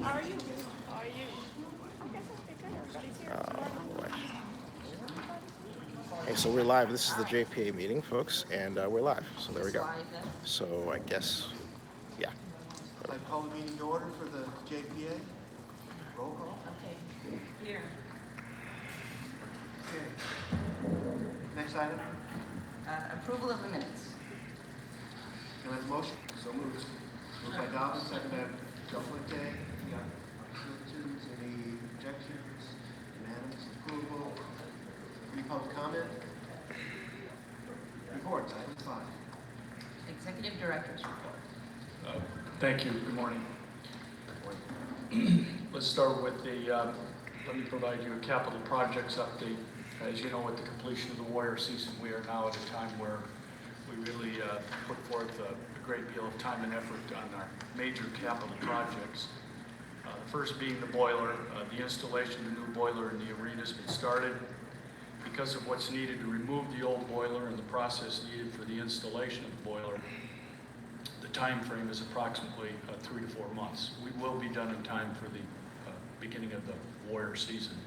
How are you? How are you? Everybody's here. Okay, so we're live. This is the JPA meeting, folks, and we're live. So there we go. So I guess, yeah. I call the meeting to order for the JPA. Roll call. Okay. Here. Okay. Next item. Approval of the minutes. Can I have a motion? So moved. Moved by Dobbin, second by Delphinte. Any objections? Unanimous approval. Any public comment? Reports, item 5. Executive Director's Report. Thank you. Good morning. Let's start with let me provide you a capital projects update. As you know, with the completion of the Warrior season, we are now at a time where we really put forth a great deal of time and effort on our major capital projects. The first being the boiler. The installation of the new boiler in the arena has been started. Because of what's needed to remove the old boiler and the process needed for the installation of the boiler, the time frame is approximately 3 to 4 months. We will be done in time for the beginning of the Warrior season.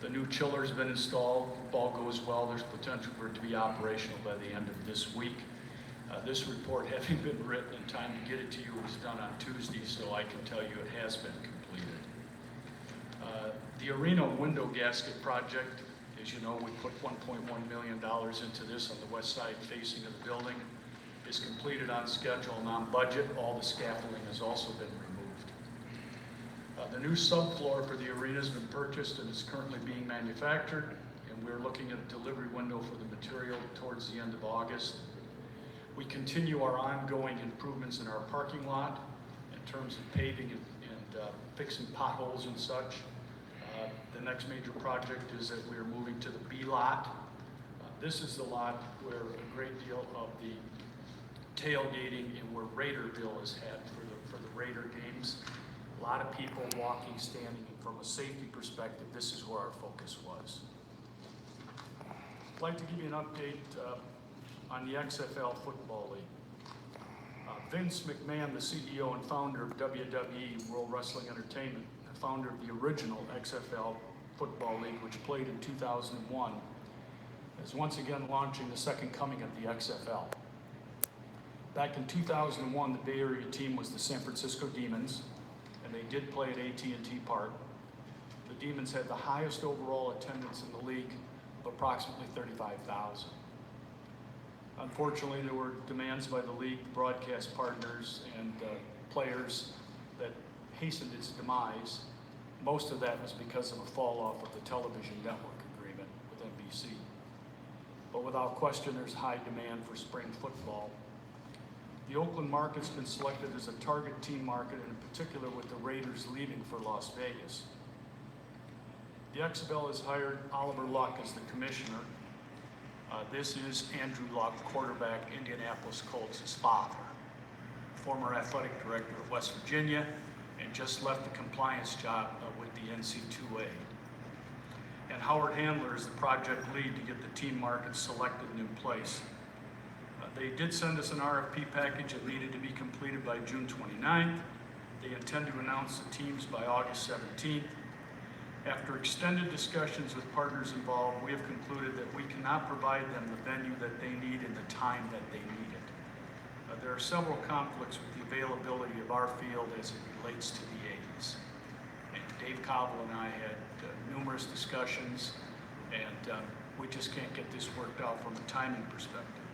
The new chiller has been installed. If all goes well, there's potential for it to be operational by the end of this week. This report, having been written in time to get it to you, was done on Tuesday, so I can tell you it has been completed. The arena window gasket project, as you know, we put $1.1 million into this on the west side facing of the building. Is completed on schedule and on budget. All the scaffolding has also been removed. The new subfloor for the arena has been purchased and is currently being manufactured, and we're looking at a delivery window for the material towards the end of August. We continue our ongoing improvements in our parking lot in terms of paving and fixing potholes and such. The next major project is that we are moving to the B lot. This is the lot where a great deal of the tailgating and where Raiderville is had for the Raider games. A lot of people walking, standing, and from a safety perspective, this is where our focus was. I'd like to give you an update on the XFL Football League. Vince McMahon, the CEO and founder of WWE, World Wrestling Entertainment, the founder of the original XFL Football League, which played in 2001, is once again launching the second coming of the XFL. Back in 2001, the Bay Area team was the San Francisco Demons, and they did play at AT&T Park. The Demons had the highest overall attendance in the league of approximately 35,000. Unfortunately, there were demands by the league, broadcast partners, and players that hastened its demise. Most of that was because of a fall off of the television network agreement with NBC. But without question, there's high demand for spring football. The Oakland market's been selected as a target team market, and in particular with the Raiders leaving for Las Vegas. The XFL has hired Oliver Luck as the commissioner. This is Andrew Luck, quarterback, Indianapolis Colts' father, former athletic director of West Virginia, and just left the compliance job with the NC2A. And Howard Handler is the project lead to get the team market selected and in place. They did send us an RFP package that needed to be completed by June 29th. They intend to announce the teams by August 17th. After extended discussions with partners involved, we have concluded that we cannot provide them the venue that they need in the time that they need it. There are several conflicts with the availability of our field as it relates to the A's. And Dave Cobble and I had numerous discussions, and we just can't get this worked out from a timing perspective.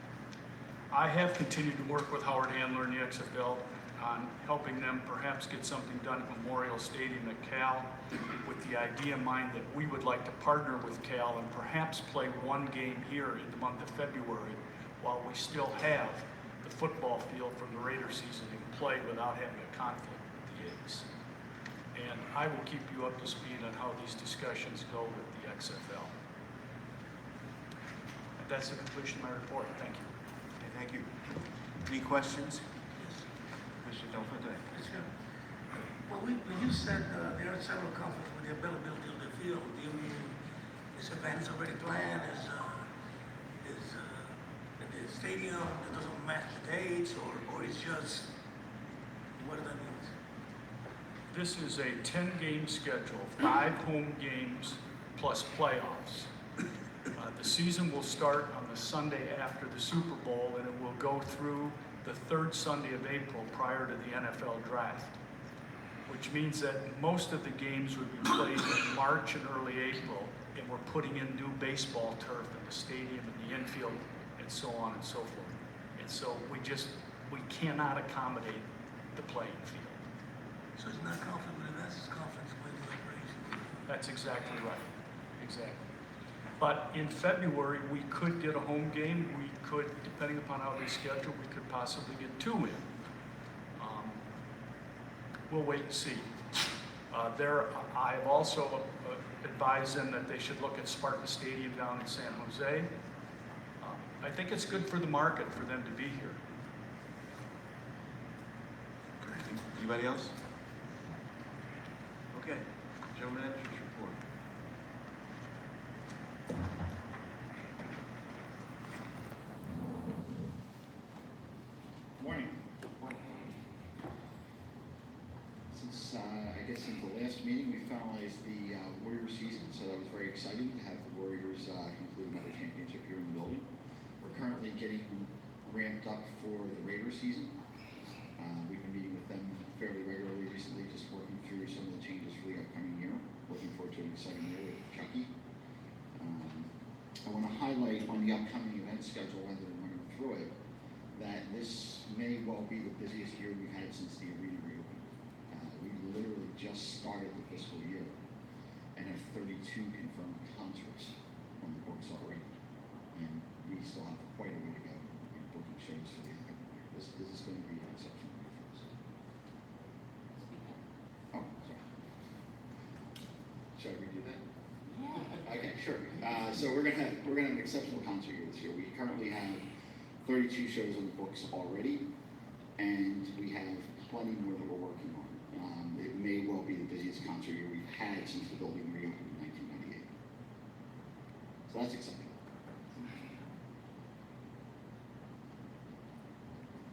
I have continued to work with Howard Handler and the XFL on helping them perhaps get something done at Memorial Stadium at Cal, with the idea in mind that we would like to partner with Cal and perhaps play one game here in the month of February while we still have the football field from the Raider season in play without having a conflict with the A's. And I will keep you up to speed on how these discussions go with the XFL. And that's the completion of my report. Thank you. Okay, thank you. Any questions? Commissioner Delphinte. Well, when you said there are several conflicts with the availability of the field, do you mean is events already planned? Is the stadium that doesn't match the dates, or it's just what does that mean? This is a 10-game schedule, 5 home games plus playoffs. The season will start on the Sunday after the Super Bowl, and it will go through the 3rd Sunday of April prior to the NFL draft, which means that most of the games would be played in March and early April, and we're putting in new baseball turf in the stadium and the infield and so on and so forth. And so we cannot accommodate the playing field. So it's not conflict with events, it's conflict with the operation. That's exactly right, exactly. But in February, we could get a home game. We could, depending upon how they schedule, we could possibly get 2 in. We'll wait and see. I've also advised them that they should look at Spartan Stadium down in San Jose. I think it's good for the market for them to be here. Anybody else? Okay, General Manager's report. Morning. Since since the last meeting, we finalized the Warriors season, so that was very exciting to have the Warriors conclude another championship here in the building. We're currently getting ramped up for the Raiders season. We've been meeting with them fairly regularly recently, just working through some of the changes for the upcoming year. Looking forward to an exciting year with Chucky. I want to highlight on the upcoming event schedule, rather than running through it, that this may well be the busiest year we've had since the arena reopened. We literally just started the fiscal year and have 32 confirmed concerts on the books already. And we still have quite a way to go in booking shows for the upcoming year. This is going to be an exceptional year for us. Oh, sorry. Should I redo that? Yeah. Okay, sure. So we're gonna have an exceptional concert year this year. We currently have 32 shows on the books already, and we have plenty more that we're working on. It may well be the busiest concert year we've had since the building reopened in 1998. So that's exciting.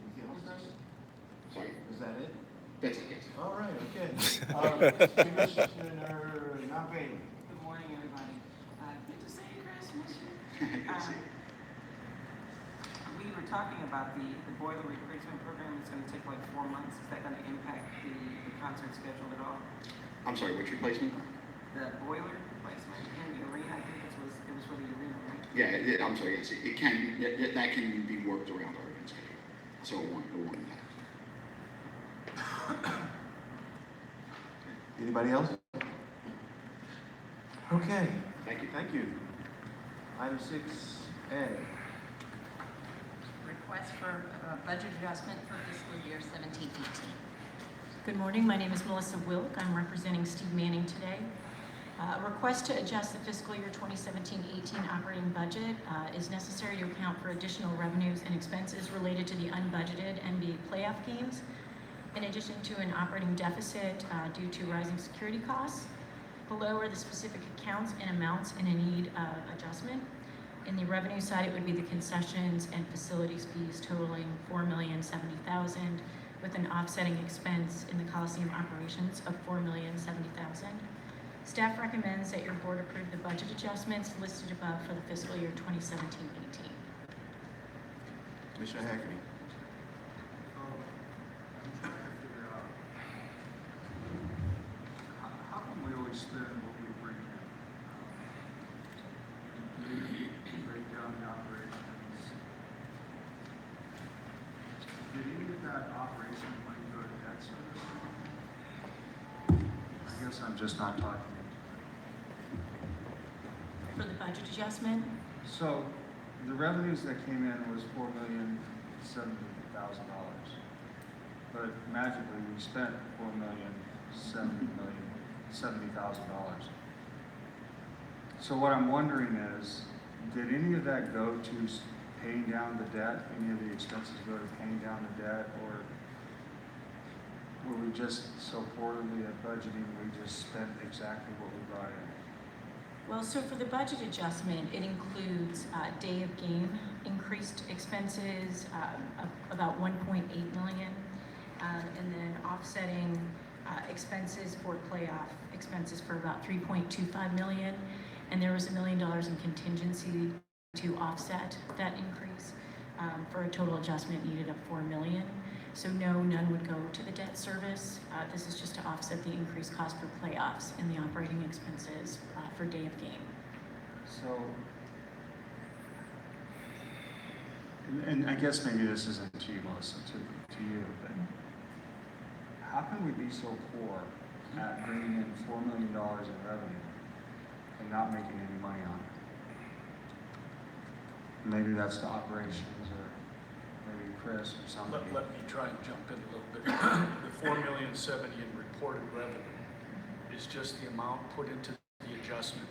Anything else, guys? Sorry. Is that it? That's it, yes. All right, okay. Commissioner Naveen. Good morning, everybody. Good to see you, Chris. Miss you. Good to see you. We were talking about the boiler replacement program. It's going to take like 4 months. Is that going to impact the concert schedule at all? I'm sorry, which replacement? The boiler replacement in the arena, I think it was for the arena, right? Yeah, I'm sorry, yes, it can, that can be worked around our event schedule. So it won't impact. Anybody else? Okay. Thank you. Thank you. Item 6A. Request for a budget adjustment for fiscal year 17-18. Good morning, my name is Melissa Wilk. I'm representing Steve Manning today. A request to adjust the fiscal year 2017-18 operating budget is necessary to account for additional revenues and expenses related to the unbudgeted NBA playoff games, in addition to an operating deficit due to rising security costs. Below are the specific accounts and amounts in a need of adjustment. In the revenue side, it would be the concessions and facilities fees totaling $4,070,000, with an offsetting expense in the Coliseum operations of $4,070,000. Staff recommends that your board approve the budget adjustments listed above for the fiscal year 2017-18. Commissioner Haggerty. I'm trying to figure out, how come we always spend what we bring in? We break down the operations. Did any of that operation money go to debt service? I guess I'm just not talking. For the budget adjustment, So, the revenues that came in was $4,070,000. But magically, we spent $4,070,000. So what I'm wondering is, did any of that go to paying down the debt? Any of the expenses go to paying down the debt? Or were we just so poorly at budgeting, we just spent exactly what we brought in? well, so for the budget adjustment, it includes day of game increased expenses, of about $1.8 million, and then offsetting expenses for playoff expenses for about $3.25 million, and there was $1 million in contingency to offset that increase for a total adjustment needed of $4 million. So no, none would go to the debt service. This is just to offset the increased cost for playoffs and the operating expenses for day of game. So, and I guess maybe this isn't to you, Melissa, to you, but how can we be so poor at bringing in $4 million in revenue and not making any money on it? Maybe that's the operations, or maybe Chris or somebody. Let me try and jump in a little bit. The $4,070,000 in reported revenue is just the amount put into the adjustment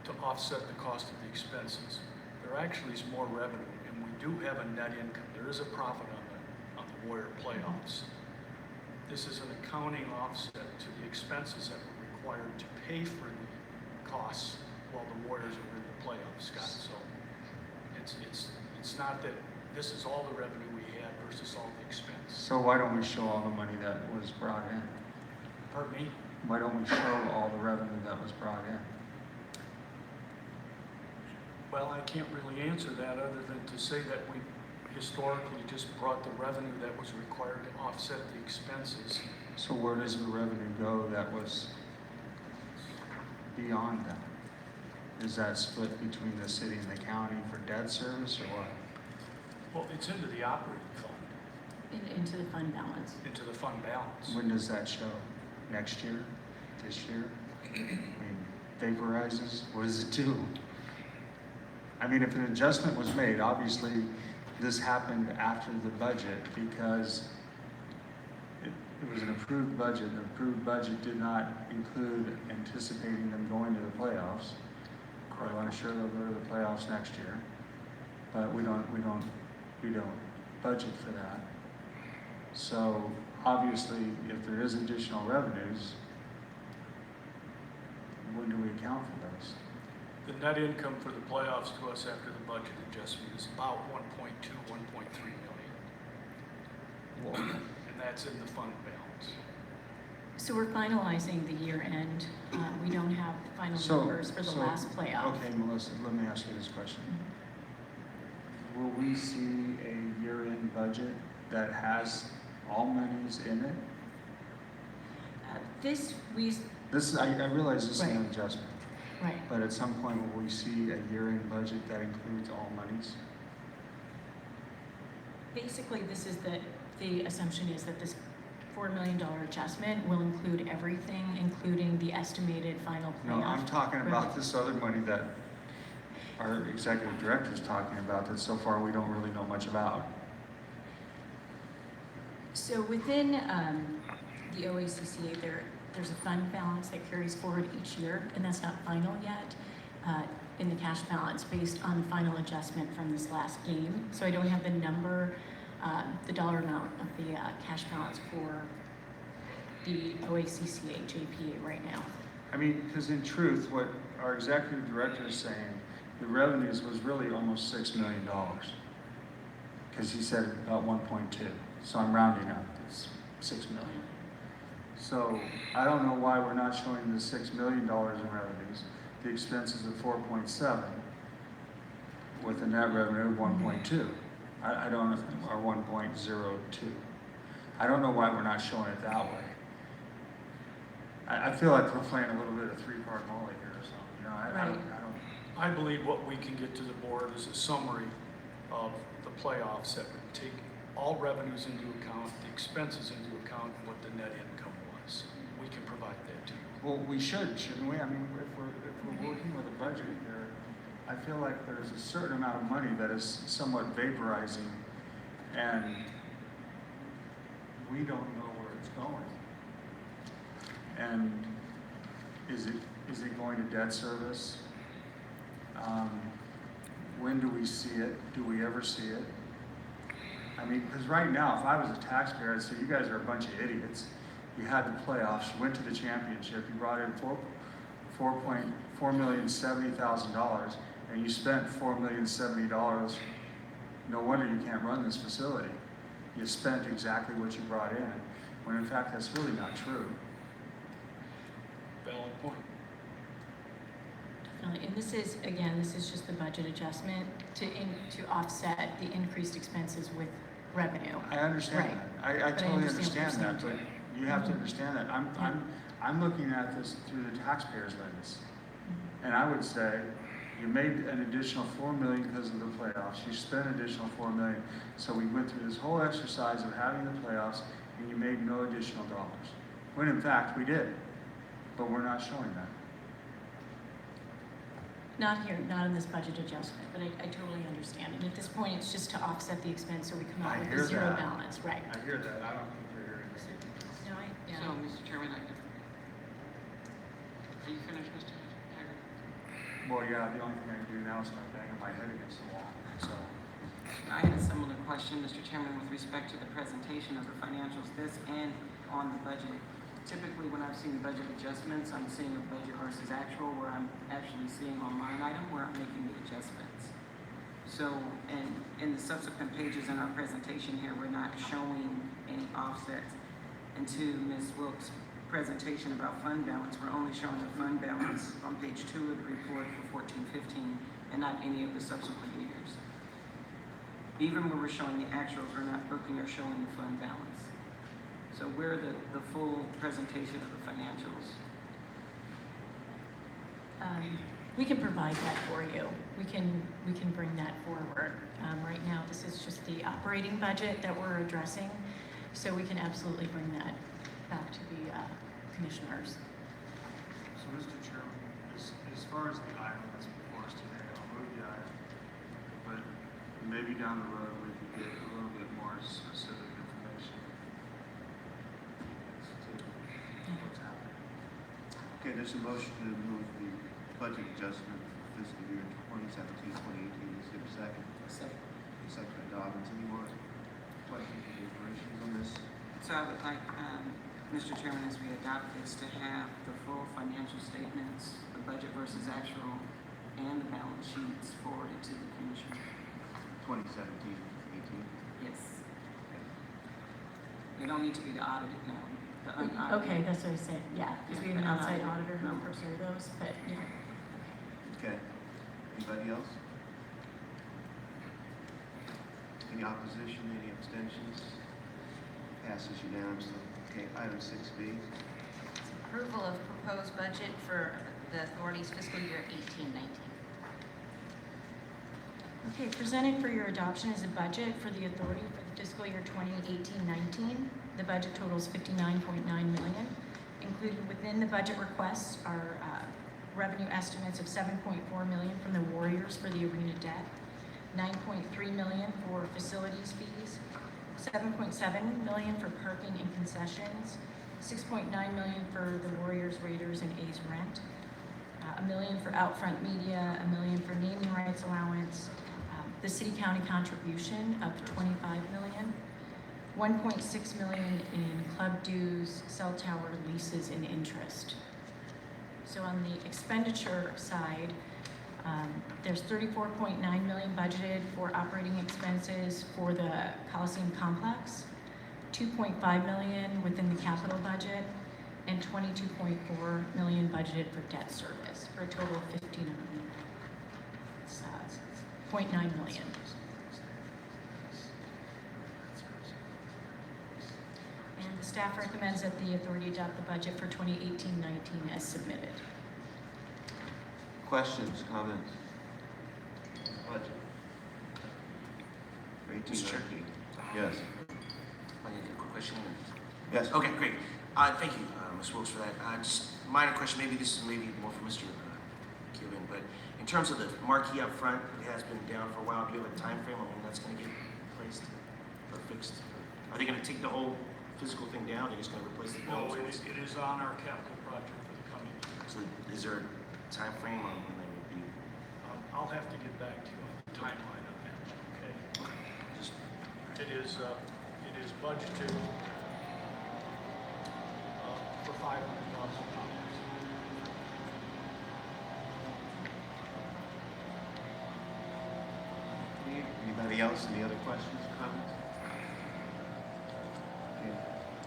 to offset the cost of the expenses. There actually is more revenue, and we do have a net income. There is a profit on the Warrior playoffs. This is an accounting offset to the expenses that were required to pay for the costs while the Warriors are in the playoffs, Scott. So it's not that this is all the revenue we had versus all the expense. So why don't we show all the money that was brought in? Pardon me? Why don't we show all the revenue that was brought in? Well, I can't really answer that other than to say that we historically just brought the revenue that was required to offset the expenses. So where does the revenue go that was beyond that? Is that split between the city and the county for debt service, or what? Well, it's into the operating fund, Into the fund balance. into the fund balance. When does that show? Next year? This year? I mean, vaporizes? What does it do? I mean, if an adjustment was made, obviously this happened after the budget because it was an approved budget. The approved budget did not include anticipating them going to the playoffs. I'm sure they'll go to the playoffs next year, but we don't budget for that. So obviously, if there is additional revenues, when do we account for those? The net income for the playoffs to us after the budget adjustment is about 1.2, 1.3 million. And that's in the fund balance. So we're finalizing the year end. We don't have the final numbers for the last playoff. Okay, Melissa, let me ask you this question. Will we see a year-end budget that has all monies in it? I realize this is an adjustment. Right. But at some point, will we see a year-end budget that includes all monies? Basically, this is the assumption is that this $4 million adjustment will include everything, including the estimated final playoff. No, I'm talking about this other money that our executive director is talking about that so far we don't really know much about. So within the OACCA, there's a fund balance that carries forward each year, and that's not final yet, in the cash balance based on the final adjustment from this last game. So I don't have the number, the dollar amount of the cash balance for the OACCA JPA right now. I mean, because in truth, what our executive director is saying, the revenues was really almost $6 million. Because he said about 1.2. So I'm rounding up, it's 6 million. So I don't know why we're not showing the $6 million in revenues, the expenses of 4.7 with a net revenue of 1.2. I don't know, or 1.02. I don't know why we're not showing it that way. I feel like we're playing a little bit of three-part molly here or something. You know, I don't. I believe what we can get to the board is a summary of the playoffs that would take all revenues into account, the expenses into account, and what the net income was. We can provide that to you. Well, we shouldn't we? I mean, if we're working with a budget here, I feel like there's a certain amount of money that is somewhat vaporizing, and we don't know where it's going. And is it going to debt service? When do we see it? Do we ever see it? I mean, because right now, if I was a taxpayer, I'd say, you guys are a bunch of idiots. You had the playoffs, you went to the championship, you brought in $4,070,000, and you spent $4,070,000. No wonder you can't run this facility. You spent exactly what you brought in, when in fact that's really not true. Valid point. And this is, again, this is just the budget adjustment to offset the increased expenses with revenue. I understand Right. that. I But I totally understand understand what that, you're but saying, you have to understand that. I'm looking at this through the taxpayers' lens. And I would say, you made an additional $4 million because of the playoffs. You spent an additional $4 million. So we went through this whole exercise of having the playoffs, and you made no additional dollars. When in fact, we did. But we're not showing that. Not here, not in this budget adjustment, but I totally understand. And at this point, it's just to offset the expense so we come I out with hear a zero that. balance, right? I hear that. I don't think you're hearing that. No, yeah. So, Mr. Chairman, are you finished, Mr. Haggerty? Well, yeah, the only thing I can do now is start banging my head against the wall. So, I had a similar question, Mr. Chairman, with respect to the presentation of the financials, this and on the budget. Typically, when I've seen budget adjustments, I'm seeing a budget versus actual, where I'm actually seeing on line item where I'm making the adjustments. So, and in the subsequent pages in our presentation here, we're not showing any offsets. And to Ms. Wilkes' presentation about fund balance, we're only showing the fund balance on page 2 of the report for 14-15 and not any of the subsequent years. Even when we're showing the actuals, we're not looking or showing the fund balance. So where the full presentation of the financials? We can provide that for you. We can bring that forward. Right now, this is just the operating budget that we're addressing, so we can absolutely bring that back to the commissioners. So Mr. Chairman, as far as the item that's before us today, I'll move the item. But maybe down the road, we could get a little bit more specific information as to what's happening. Okay, there's a motion to move the budget adjustment for fiscal year 2017-2018. Is there a second? Second. Second by Dobbins. Any more questions or deliberations on this? So I would like, Mr. Chairman, as we adopt this, to have the full financial statements, the budget versus actual, and the balance sheets forwarded to the commission. 2017-18. Yes. They don't need to be the audited now. The unaudited. Okay, that's what I said, yeah, because we have an outside auditor who will prepare those, but yeah. Okay. Anybody else? Any opposition, any abstentions? Passes unanimously. Okay, item 6B. Approval of proposed budget for the authority's fiscal year 18-19. Okay, presented for your adoption is a budget for the authority for the fiscal year 2018-19. The budget totals $59.9 million. Included within the budget requests are revenue estimates of $7.4 million from the Warriors for the arena debt, $9.3 million for facilities fees, $7.7 million for parking and concessions, $6.9 million for the Warriors, Raiders, and A's rent, $1 million for outfront media, $1 million for naming rights allowance, the city-county contribution of $25 million, $1.6 million in club dues, cell tower leases, and interest. So on the expenditure side, there's $34.9 million budgeted for operating expenses for the Coliseum complex, $2.5 million within the capital budget, and $22.4 million budgeted for debt service, for a total of $0.9 million. And the staff recommends that the authority adopt the budget for 2018-19 as submitted. Questions, comments? Budget. For 18-19. Yes. I need a quick question. Yes. Okay, great. Thank you, Ms. Wilkes, for that. Just minor question, maybe this is maybe more for Mr. McKibben, but in terms of the marquee up front, it has been down for a while. Do you have a time frame on when that's going to get replaced or fixed? Are they going to take the whole physical thing down? They're just going to replace the No, bells? it is on our capital project for the coming year. So is there a time frame on when they will be? I'll have to get back to you on the timeline on that, okay? Just It is budgeted for $500,000. Anybody else? Any other questions, comments? Okay.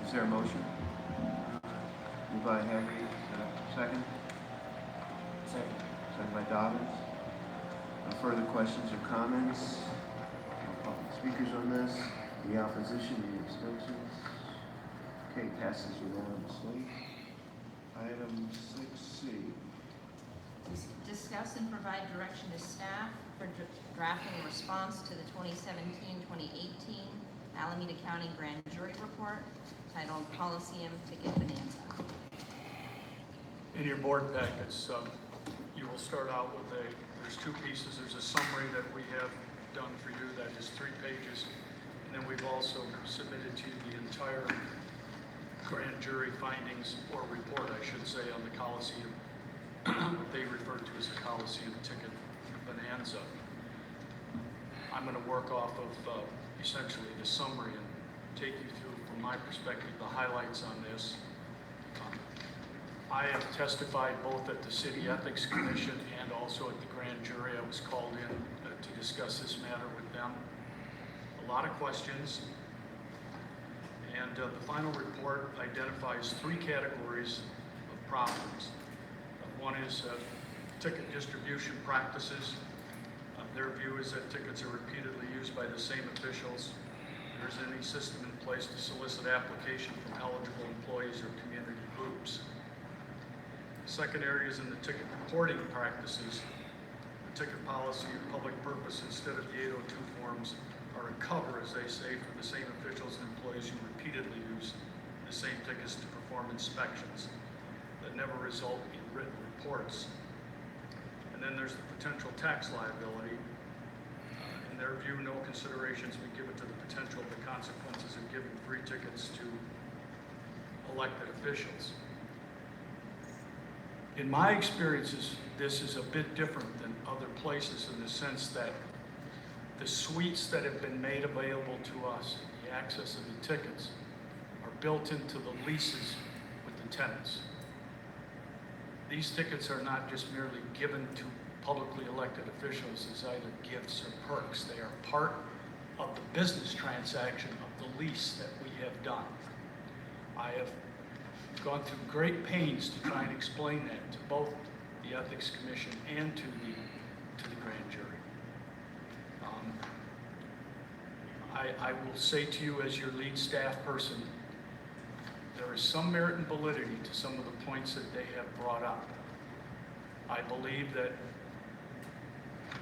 Is there a motion? Moved by Haggerty, Second? Second. Second by Dobbins. No further questions or comments? No public speakers on this? Any opposition, any abstentions? Okay, passes unanimously. Item 6C. Discuss and provide direction to staff for drafting a response to the 2017-2018 Alameda County Grand Jury Report titled Coliseum Ticket Bonanza. In your board packets, you will start out with there's two pieces. There's a summary that we have done for you that is 3 pages. And then we've also submitted to you the entire grand jury findings, or report, I should say, on the Coliseum. What they refer to as the Coliseum Ticket Bonanza. I'm going to work off of essentially the summary and take you through, from my perspective, the highlights on this. I have testified both at the City Ethics Commission and also at the grand jury. I was called in to discuss this matter with them. A lot of questions. And the final report identifies 3 categories of problems. One is ticket distribution practices. Their view is that tickets are repeatedly used by the same officials. There isn't any system in place to solicit application from eligible employees or community groups. Second area is in the ticket reporting practices. The ticket policy and public purpose instead of the 802 forms are a cover, as they say, for the same officials and employees who repeatedly use the same tickets to perform inspections that never result in written reports. And then there's the potential tax liability. In their view, no considerations be given to the potential of the consequences of giving free tickets to elected officials. In my experiences, this is a bit different than other places in the sense that the suites that have been made available to us, the access of the tickets, are built into the leases with the tenants. These tickets are not just merely given to publicly elected officials as either gifts or perks. They are part of the business transaction of the lease that we have done. I have gone through great pains to try and explain that to both the Ethics Commission and to the grand jury. I will say to you as your lead staff person, there is some merit and validity to some of the points that they have brought up. I believe that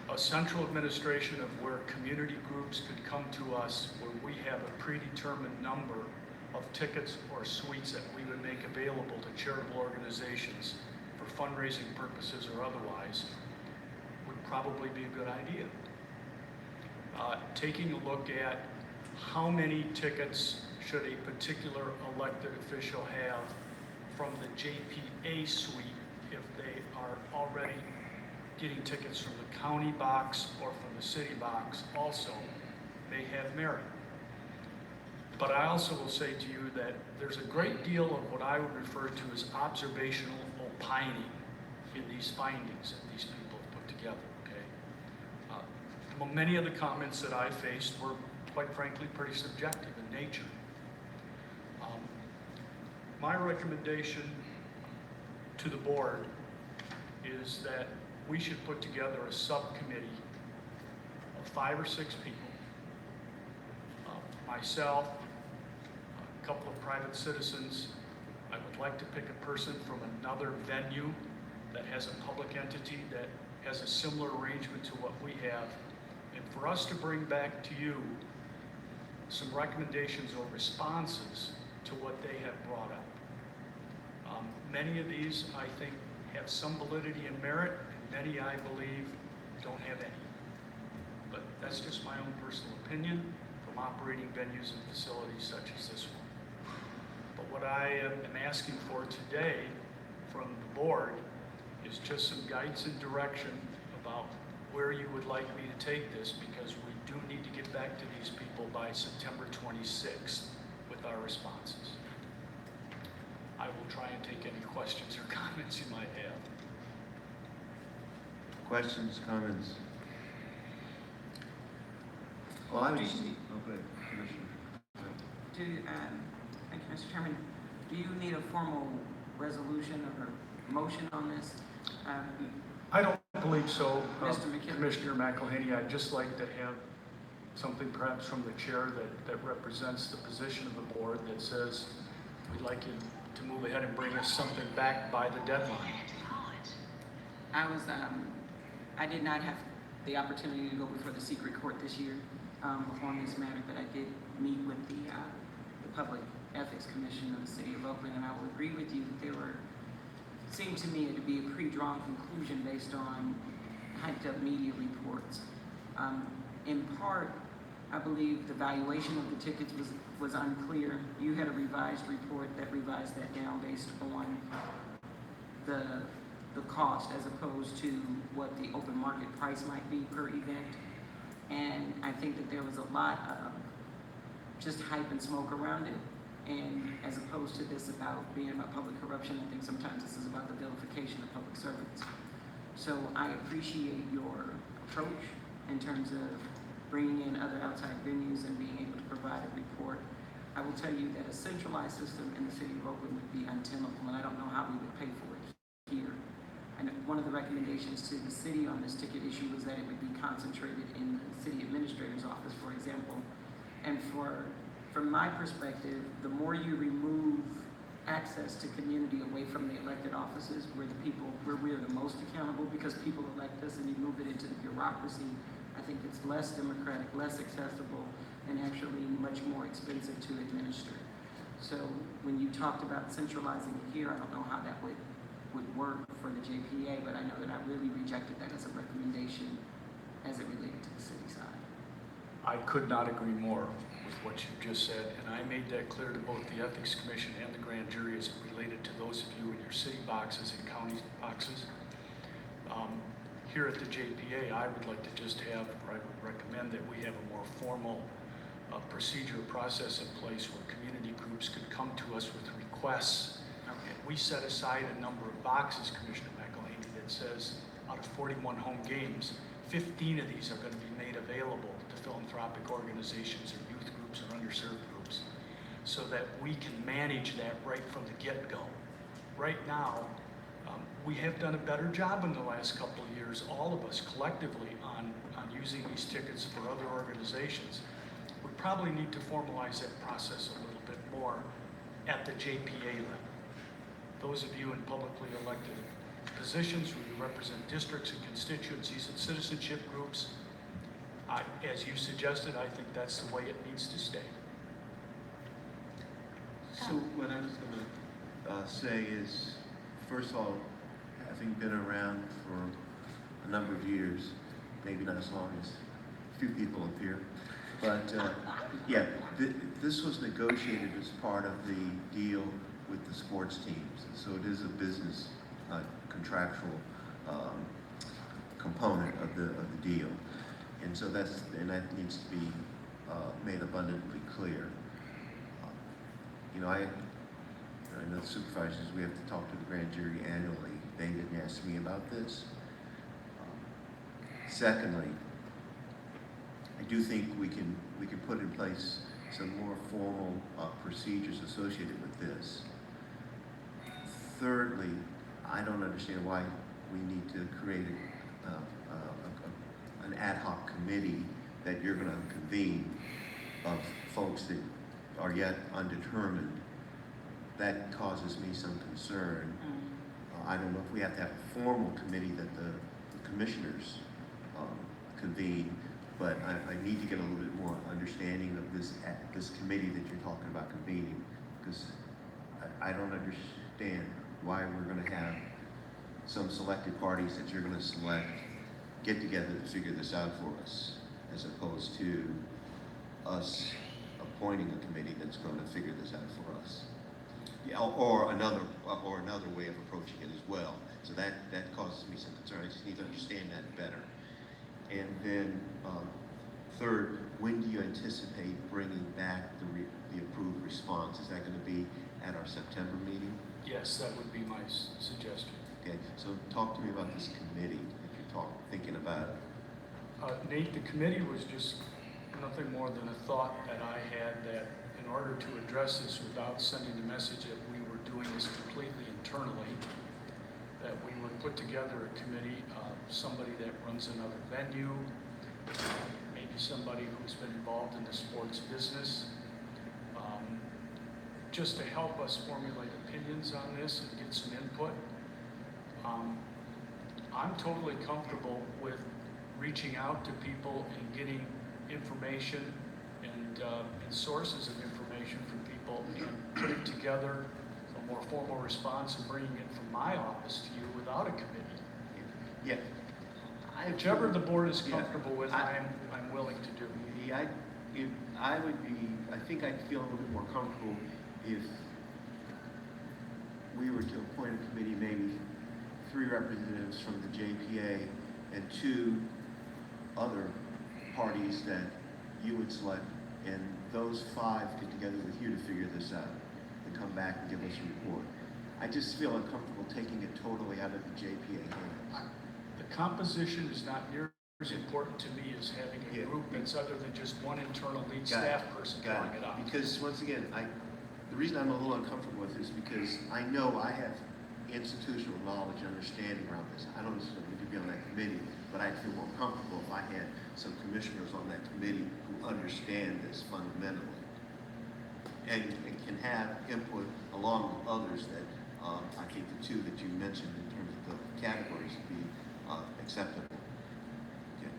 a central administration of where community groups could come to us, where we have a predetermined number of tickets or suites that we would make available to charitable organizations for fundraising purposes or otherwise, would probably be a good idea. Taking a look at how many tickets should a particular elected official have from the JPA suite if they are already getting tickets from the county box or from the city box also may have merit. But I also will say to you that there's a great deal of what I would refer to as observational opining in these findings that these people have put together, okay? Well, many of the comments that I faced were, quite frankly, pretty subjective in nature. My recommendation to the board is that we should put together a subcommittee of 5 or 6 people, myself, a couple of private citizens. I would like to pick a person from another venue that has a public entity that has a similar arrangement to what we have, and for us to bring back to you some recommendations or responses to what they have brought up. Many of these, I think, have some validity and merit, and many, I believe, don't have any. But that's just my own personal opinion from operating venues and facilities such as this one. But what I am asking for today from the board is just some guidance and direction about where you would like me to take this, because we do need to get back to these people by September 26th with our responses. I will try and take any questions or comments you might have. Questions, comments? Well, I would just, oh, good, Commissioner. Thank you, Mr. Chairman. Do you need a formal resolution or motion on this? I don't believe so, Mr. McKibben. Commissioner McElhaney. I'd just like to have something perhaps from the chair that represents the position of the board that says we'd like you to move ahead and bring us something back by the deadline. I did not have the opportunity to go before the secret court this year on this matter, but I did meet with the Public Ethics Commission of the City of Oakland, and I will agree with you that there seemed to me to be a pre-drawn conclusion based on hyped-up media reports. In part, I believe the valuation of the tickets was unclear. You had a revised report that revised that down based on the cost as opposed to what the open market price might be per event. And I think that there was a lot of just hype and smoke around it. And as opposed to this about being about public corruption, I think sometimes this is about the vilification of public servants. So I appreciate your approach in terms of bringing in other outside venues and being able to provide a report. I will tell you that a centralized system in the city of Oakland would be untenable, and I don't know how we would pay for it here. And one of the recommendations to the city on this ticket issue was that it would be concentrated in the city administrator's office, for example. And from my perspective, the more you remove access to community away from the elected offices where we're the most accountable because people elect us, and you move it into the bureaucracy, I think it's less democratic, less accessible, and actually much more expensive to administer. So when you talked about centralizing it here, I don't know how that would work for the JPA, but I know that I really rejected that as a recommendation as it related to the city side. I could not agree more with what you just said, and I made that clear to both the Ethics Commission and the grand jury as it related to those of you in your city boxes and county boxes. Here at the JPA, I would like to just have, or I would recommend that we have a more formal procedure process in place where community groups could come to us with requests. And we set aside a number of boxes, Commissioner McElhaney, that says out of 41 home games, 15 of these are going to be made available to philanthropic organizations or youth groups or underserved groups so that we can manage that right from the get-go. Right now, we have done a better job in the last couple of years, all of us collectively, on using these tickets for other organizations. We probably need to formalize that process a little bit more at the JPA level. Those of you in publicly elected positions where you represent districts and constituencies and citizenship groups, as you suggested, I think that's the way it needs to stay. So what I was going to say is, first of all, having been around for a number of years, maybe not as long as a few people up here, but yeah, this was negotiated as part of the deal with the sports teams. So it is a business contractual component of the deal. And so that needs to be made abundantly clear. You know, I know the supervisors, we have to talk to the grand jury annually. They didn't ask me about this. Secondly, I do think we can put in place some more formal procedures associated with this. Thirdly, I don't understand why we need to create an ad hoc committee that you're going to convene of folks that are yet undetermined. That causes me some concern. I don't know if we have to have a formal committee that the commissioners convene, but I need to get a little bit more understanding of this committee that you're talking about convening, because I don't understand why we're going to have some selected parties that you're going to select get together to figure this out for us, as opposed to us appointing a committee that's going to figure this out for us. Yeah, or another way of approaching it as well. So that causes me some concern. I just need to understand that better. And then third, when do you anticipate bringing back the approved response? Is that going to be at our September meeting? Yes, that would be my suggestion. Okay, so talk to me about this committee that you're thinking about. Nate, the committee was just nothing more than a thought that I had that in order to address this without sending the message that we were doing this completely in internally, that we would put together a committee, somebody that runs another venue, maybe somebody who's been involved in the sports business, just to help us formulate opinions on this and get some input. I'm totally comfortable with reaching out to people and getting information and sources of information from people and putting together a more formal response and bringing it from my office to you without a committee. Yeah. Whichever the board is comfortable with, I'm willing to do. I think I'd feel a little bit more comfortable if we were to appoint a committee, maybe 3 representatives from the JPA and 2 other parties that you would select, and those 5 get together with you to figure this out and come back and give us a report. I just feel uncomfortable taking it totally out of the JPA hands. The composition is not near as important to me as having a group that's other than just one internal lead staff person drawing it up. Because once again, the reason I'm a little uncomfortable with this is because I know I have institutional knowledge and understanding around this. I don't necessarily need to be on that committee, but I'd feel more comfortable if I had some commissioners on that committee who understand this fundamentally and can have input along with others that I think the 2 that you mentioned in terms of the categories would be acceptable. Okay.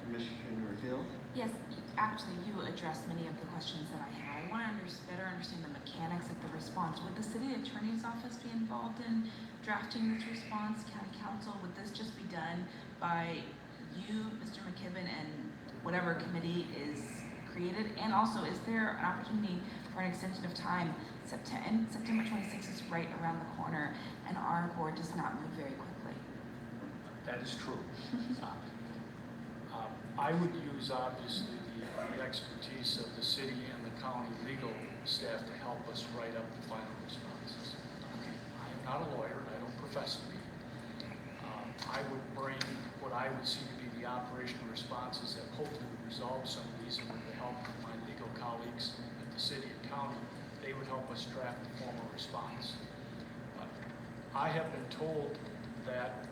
Commissioner Hill? Yes, actually, you addressed many of the questions that I had. I want to better understand the mechanics of the response. Would the city attorney's office be involved in drafting this response? County council? Would this just be done by you, Mr. McKibben, and whatever committee is created? And also, is there an opportunity for an extension of time? September 26th is right around the corner, and our board does not move very quickly. That is true. I would use, obviously, the expertise of the city and the county legal staff to help us write up the final responses. I am not a lawyer, and I don't profess to be. I would bring what I would see to be the operational responses that hopefully would resolve some of these, and with the help of my legal colleagues at the city and county, they would help us draft the formal response. I have been told that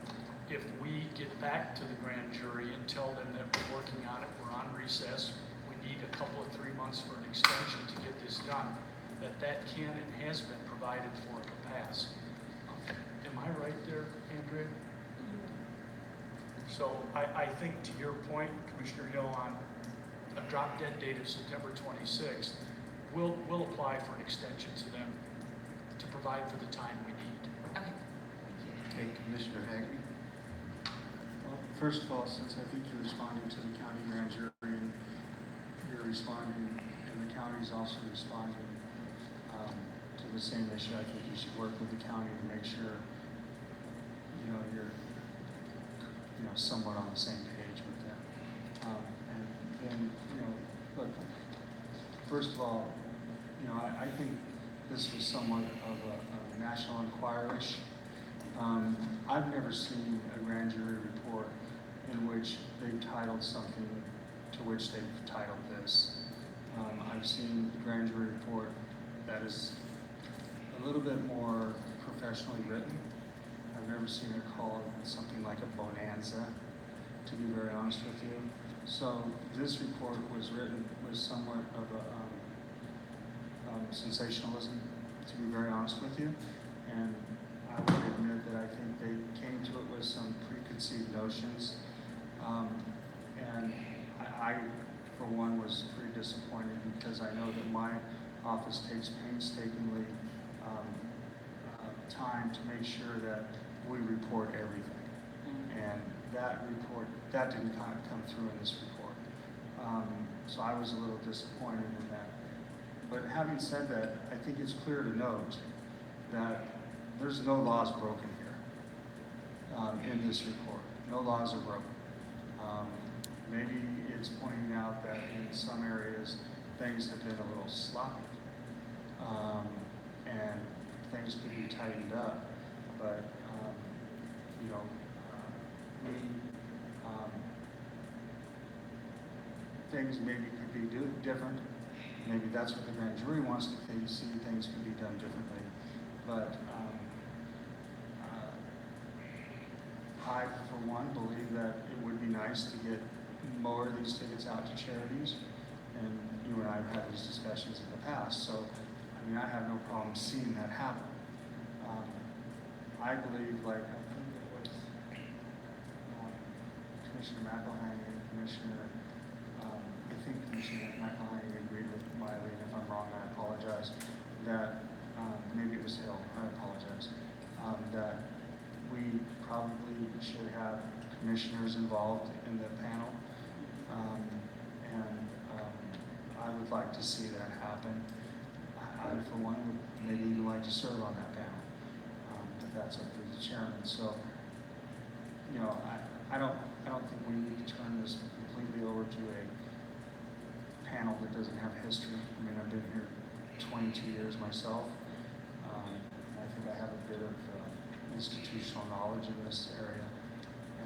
if we get back to the grand jury and tell them that we're working on it, we're on recess, we need a couple of 3 months for an extension to get this done, that can and has been provided for in the past. Am I right there, Andrea? So I think to your point, Commissioner Hill, on a drop dead date of September 26th, we'll apply for an extension to them to provide for the time we need. Okay. Okay, Commissioner Haggerty? Well, first of all, since I think you're responding to the county grand jury and you're responding, and the county's also responding to the same issue, I think you should work with the county to make sure, you're, somewhat on the same page with them. And then, look, first of all, I think this was somewhat of a National Enquirer-ish. I've never seen a grand jury report in which they've titled something to which they've titled this. I've seen a grand jury report that is a little bit more professionally written. I've never seen it called something like a bonanza, to be very honest with you. So this report was written with somewhat of a sensationalism, to be very honest with you. And I would admit that I think they came to it with some preconceived notions. And I, for one, was pretty disappointed because I know that my office takes painstakingly time to make sure that we report everything. And that didn't come through in this report. So I was a little disappointed in that. But having said that, I think it's clear to note that there's no laws broken here in this report. No laws are broken. Maybe it's pointing out that in some areas things have been a little sloppy and things could be tightened up. But things maybe could be different. Maybe that's what the grand jury wants to see, things could be done differently. But I, for one, believe that it would be nice to get more of these tickets out to charities. And you and I have had these discussions in the past, so, I mean, I have no problem seeing that happen. I believe, like, I think it was Commissioner McElhaney and Commissioner, I think Commissioner McElhaney agreed with Miley, and if I'm wrong, I apologize, that, maybe it was Hill, I apologize, that we probably should have commissioners involved in the panel. I would like to see that happen. I, for one, would maybe even like to serve on that panel, if that's up to the chairman. So, you know, I don't think we need to turn this completely over to a panel that doesn't have history. I mean, I've been here 22 years myself. I think I have a bit of institutional knowledge in this area,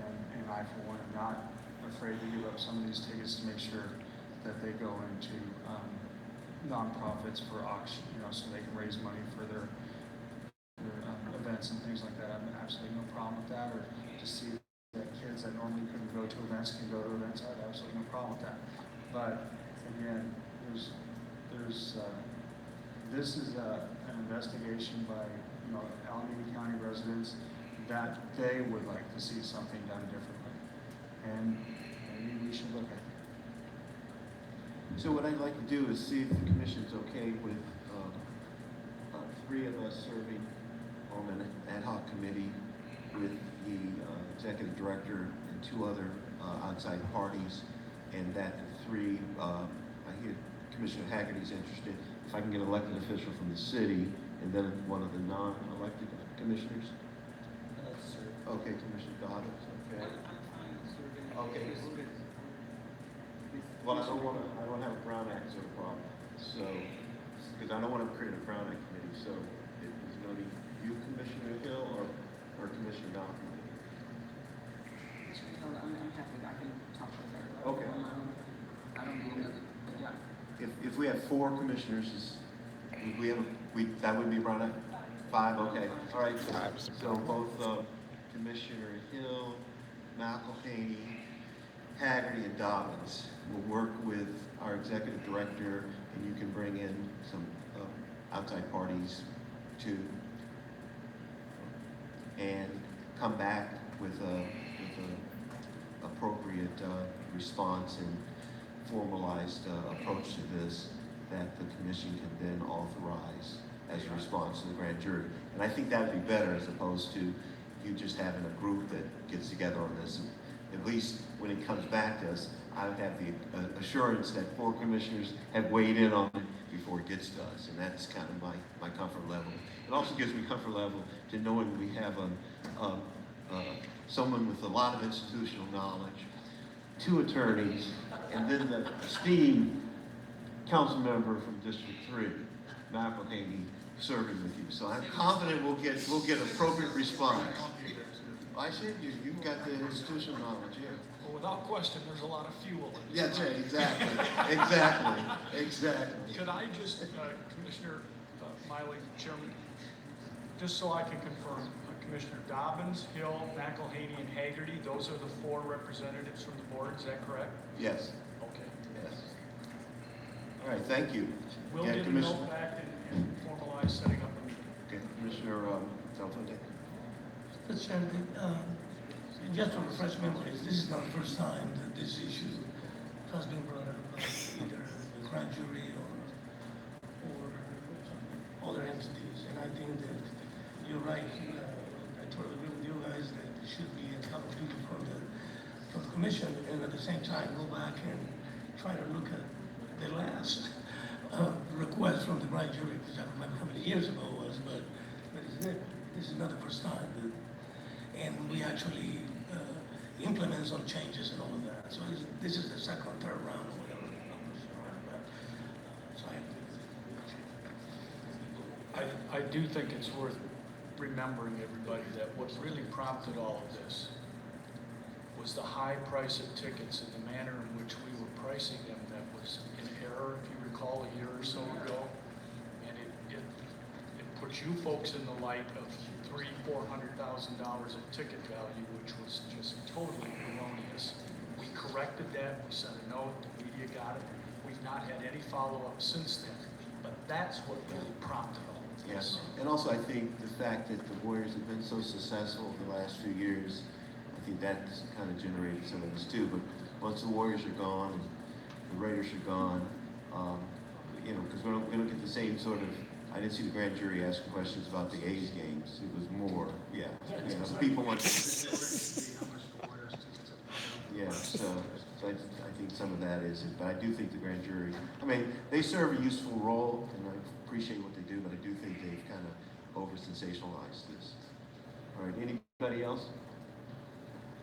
and I, for one, am not afraid to give up some of these tickets to make sure that they go into nonprofits for auction, you know, so they can raise money for their events and things like that. I have absolutely no problem with that, or to see that kids that normally couldn't go to events can go to events. I have absolutely no problem with that. But again, this is an investigation by, you know, Alameda County residents that they would like to see something done differently, and maybe we should look at it. So what I'd like to do is see if the commission's okay with 3 of us serving on an ad hoc committee with the executive director and 2 other outside parties, and that the 3, I hear Commissioner Haggerty's interested, if I can get an elected official from the city, and then one of the non-elected commissioners. Okay, Commissioner Dobbins, okay. Okay. Well, I don't have a Brown Act sort of problem, so, because I don't want to create a Brown Act committee, so it was going to be you, Commissioner Hill, or Commissioner Dobbins? I'm happy I can talk with her. Okay. I don't know, but yeah. If we have 4 commissioners, that would be Brown Act? 5, okay, all right. So both Commissioner Hill, McElhaney, Haggerty, and Dobbins will work with our executive director, and you can bring in some outside parties too, and come back with a appropriate response and formalized approach to this that the commission can then authorize as a response to the grand jury. And I think that would be better as opposed to you just having a group that gets together on this. And at least when it comes back to us, I would have the assurance that 4 commissioners have weighed in on it before it gets to us. And that's kind of my comfort level. It also gives me comfort level to knowing we have someone with a lot of institutional knowledge, 2 attorneys, and then the esteemed council member from District 3, McElhaney, serving with you. So I'm confident we'll get appropriate response. I said you've got the institutional knowledge, yeah. Well, without question, there's a lot of fuel. Yeah, that's right, exactly. Exactly. Could I just, Commissioner Miley, Chairman, just so I can confirm, Commissioner Dobbins, Hill, McElhaney, and Haggerty, those are the 4 representatives from the board, is that correct? Yes. Okay. Yes. All right, thank you. We'll get a note back and formalize setting up a meeting. Okay, Commissioner Delfonte. Mr. Chairman, just to refresh memories, this is not the first time that this issue has been brought up by either the grand jury or other entities. And I think that you're right. I totally agree with you guys that there should be accountability from the commission, and at the same time go back and try to look at the last request from the grand jury, because I don't remember how many years ago it was, but this is not the first time. And we actually implement some changes and all of that. So this is the second or third round or whatever the numbers are. So I do think it's worth remembering, everybody, that what really prompted all of this was the high price of tickets and the manner in which we were pricing them that was in error, if you recall, a year or so ago. And it puts you folks in the light of $400,000 of ticket value, which was just totally erroneous. We corrected that, we sent a note, the media got it. We've not had any follow-up since then, but that's what really prompted all of this. Yes, and also I think the fact that the Warriors have been so successful the last few years, I think that's kind of generated some of this too. But once the Warriors are gone and the Raiders are gone, you know, because we don't get the same sort of. I didn't see the grand jury asking questions about the A's games. It was more, yeah. You know, people want. Yeah, so I think some of that is it. But I do think the grand jury. I mean, they serve a useful role, and I appreciate what they do. But I do think they've kind of over sensationalized this. All right, anybody else?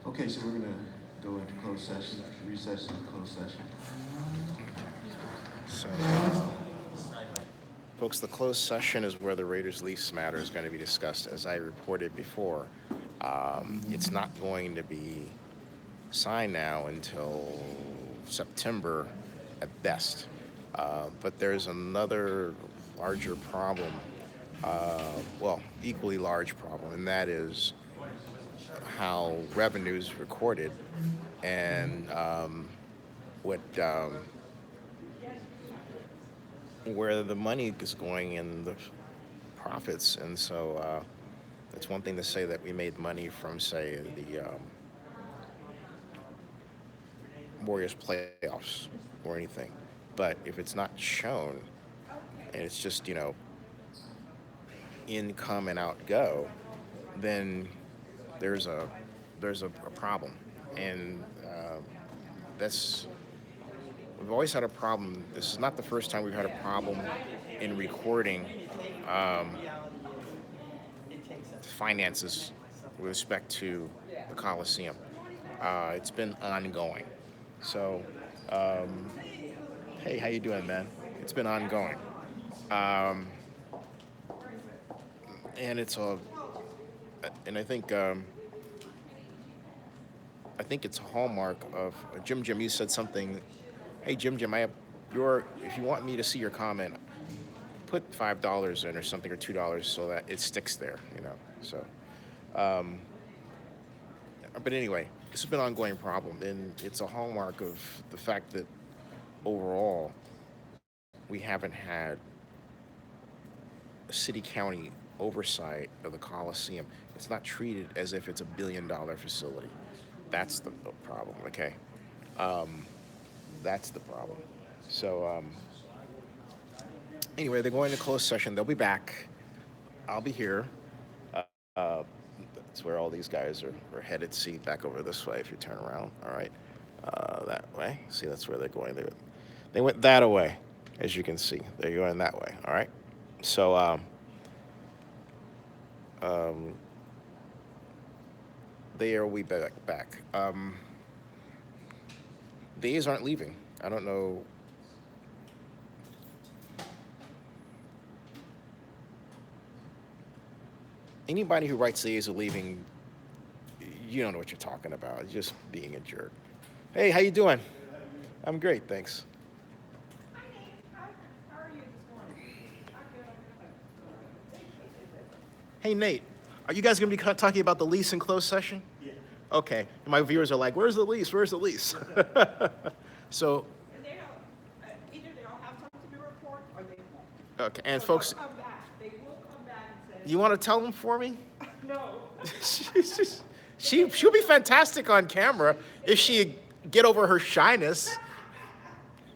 Okay, so we're gonna go into closed session, recess into closed session. So, folks, the closed session is where the Raiders lease matter is going to be discussed. As I reported before, it's not going to be signed now until September at best. But there's another larger problem, well, equally large problem, and that is how revenue is recorded and where the money is going in the profits. And so it's one thing to say that we made money from, say, the Warriors playoffs or anything, but if it's not shown and it's just, you know, in, come, and out, go, then there's a problem. And we've always had a problem. This is not the first time we've had a problem in recording finances with respect to the Coliseum. It's been ongoing. So, hey, how you doing, man? It's been ongoing. And it's and I think it's a hallmark of Jim. You said something. Hey, Jim, if you want me to see your comment, put $5 in or something, or $2, so that it sticks there, you know. So, but anyway, this has been an ongoing problem, and it's a hallmark of the fact that overall we haven't had a city-county oversight of the Coliseum. It's not treated as if it's a $1 billion facility. That's the problem, okay? That's the problem. So anyway, they're going to closed session. They'll be back. I'll be here. That's where all these guys are headed. See, back over this way if you turn around. All right, that way. See, that's where they're going. They went that way, as you can see. They're going that way. All right. So they will be back. The A's aren't leaving. I don't know. Anybody who writes the A's are leaving, you don't know what you're talking about. It's just being a jerk. Hey, how you doing? I'm great, thanks. Hi, Nate. How are you this morning? Hey, Nate, are you guys going to be talking about the lease in closed session? Yeah. Okay. And my viewers are like, where's the lease? Where's the lease? So. And they don't, either they don't have something to report or they won't. Okay, and So folks. they'll come back. They will come back and say. You want to tell them for me? No. She'll be fantastic on camera if she get over her shyness.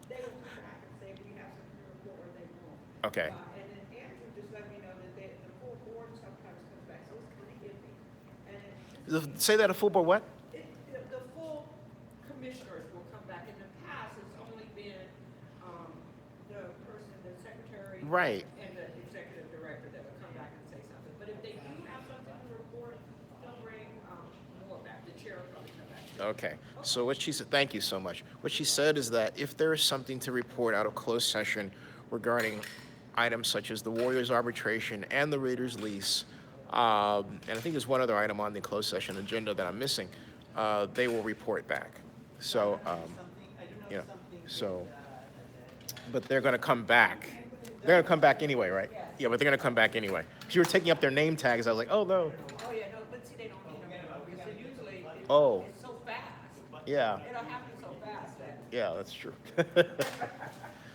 They will come back and say we have something to report or they won't. Okay. And then Andrew just let me know that the full board sometimes comes back, so it's kind of iffy. And Say that a full board what? the full commissioners will come back. In the past, it's only been the person, the secretary. Right. And the executive director that will come back and say something. But if they do have something to report, they'll bring more back. The chair will probably come back. Okay. So what she said, thank you so much. What she said is that if there is something to report out of closed session regarding items such as the Warriors arbitration and the Raiders lease, and I think there's one other item on the closed session agenda that I'm missing, they will report back. So, you know, so, but they're going to come back. They're going to come back anyway, right? Yeah, but they're going to come back anyway. you were taking up their name tags. I was like, oh no. Oh, yeah, no, but see, they don't need them, because usually Oh. it's so fast. Yeah. It'll happen so fast that. Yeah, that's true.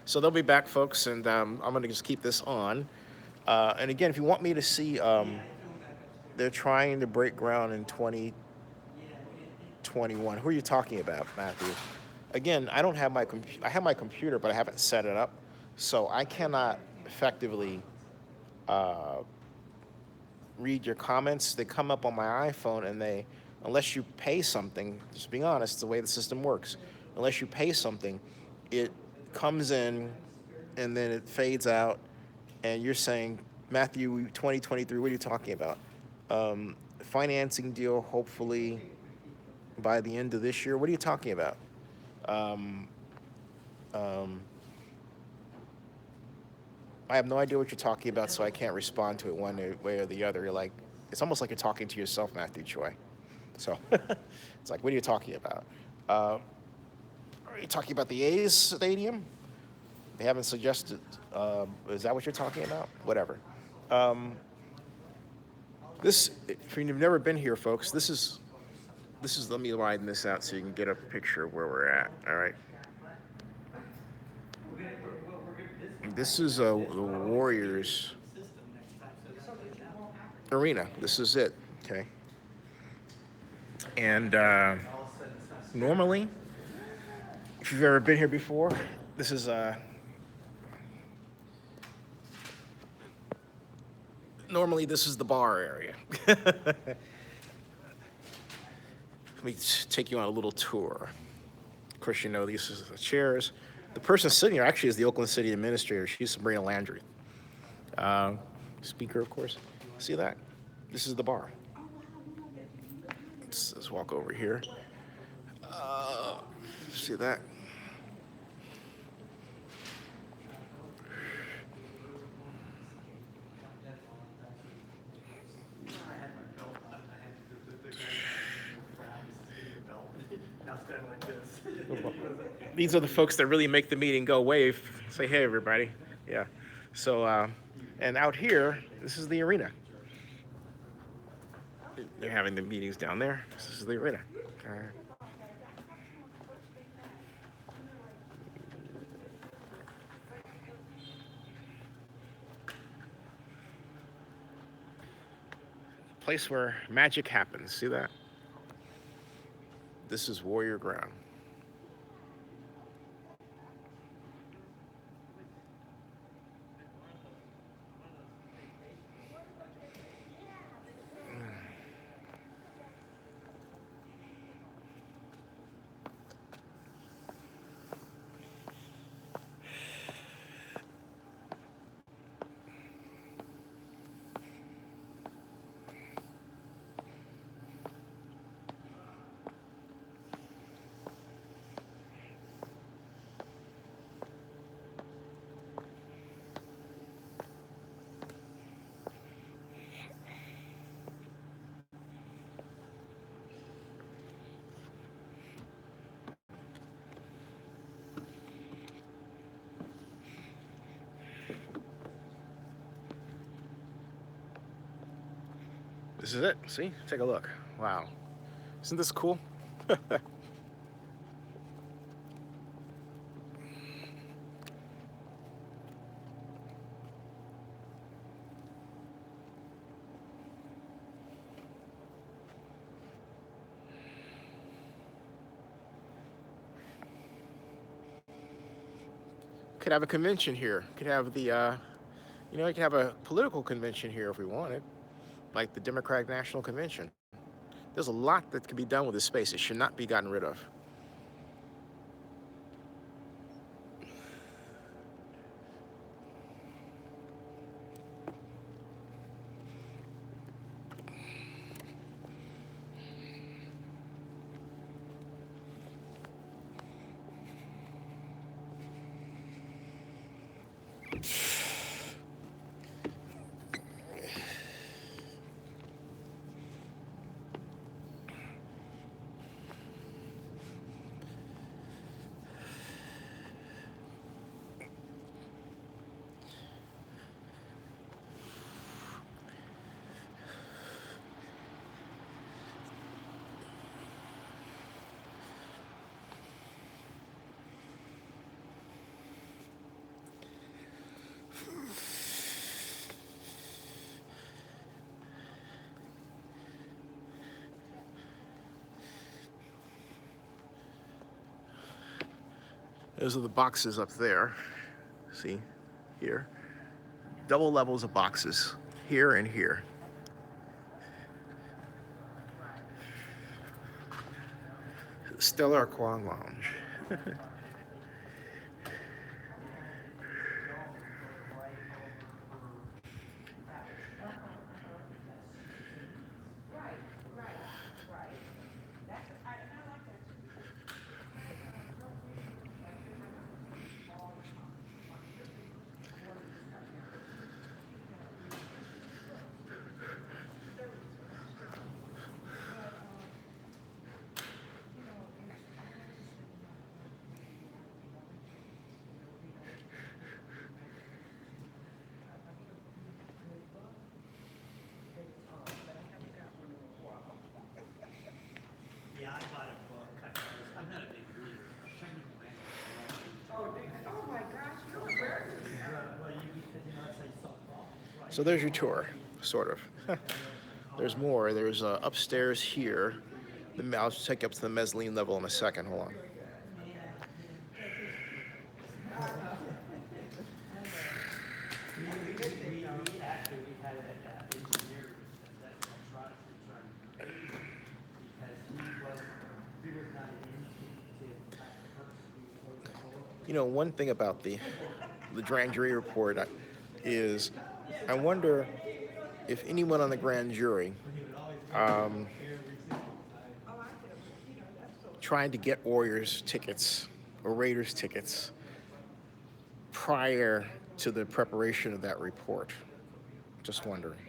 So they'll be back, folks, and I'm going to just keep this on. And again, if you want me to see, they're trying to break ground in 2021. Who are you talking about, Matthew? Again, I don't have I have my computer, but I haven't set it up, so I cannot effectively read your comments. They come up on my iPhone, and unless you pay something, just being honest, the way the system works, unless you pay something, it comes in and then it fades out, and you're saying, Matthew, 2023, what are you talking about? Financing deal, hopefully by the end of this year. What are you talking about? I have no idea what you're talking about, so I can't respond to it one way or the other. It's almost like you're talking to yourself, Matthew Choi. So it's like, what are you talking about? Are you talking about the A's stadium? They haven't suggested. Is that what you're talking about? Whatever. If you've never been here, folks, this is. Let me widen this out so you can get a picture of where we're at. All right. This is the Warriors arena. This is it. Okay. And normally, if you've ever been here before, this is normally this is the bar area. Let me take you on a little tour. Of course, you know these are the chairs. The person sitting here actually is the Oakland City Administrator. She's Sabrina Landry. Speaker, of course. See that? This is the bar. Let's walk over here. See that? These are the folks that really make the meeting go. Wave, say hey everybody. Yeah. So, and out here, this is the arena. They're having the meetings down there. This is the arena. Place where magic happens. See that? This is Warrior Ground. This is it. See? Take a look. Wow. Isn't this cool? Could have a convention here. Could have the, you could have a political convention here if we wanted, like the Democratic National Convention. There's a lot that can be done with this space. It should not be gotten rid of. Those are the boxes up there. See, here. Double levels of boxes, here and here. Stellar Aquan Lounge. Yeah, I bought a book. I'm not a big reader. Oh my gosh, you're very Well, it's like softball, right? So there's your tour, sort of. There's more. There's upstairs here. I'll take you up to the mezzanine level in a second. Hold on. We had an engineer that tried to return because he was not an engineer type of person. You know, one thing about the grand jury report is I wonder if anyone on the grand jury tried to get Warriors tickets or Raiders tickets prior to the preparation of that report. Just wondering.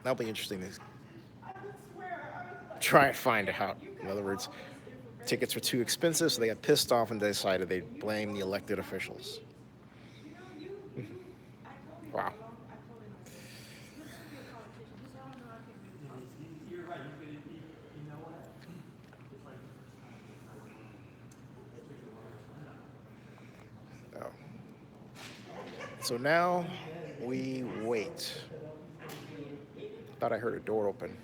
That'll be interesting to try and find out. In other words, tickets were too expensive, so they got pissed off and decided they'd blame the elected officials. Wow. You're right. You know what? It's like the first time. Oh. So now we wait. Thought I heard a door open.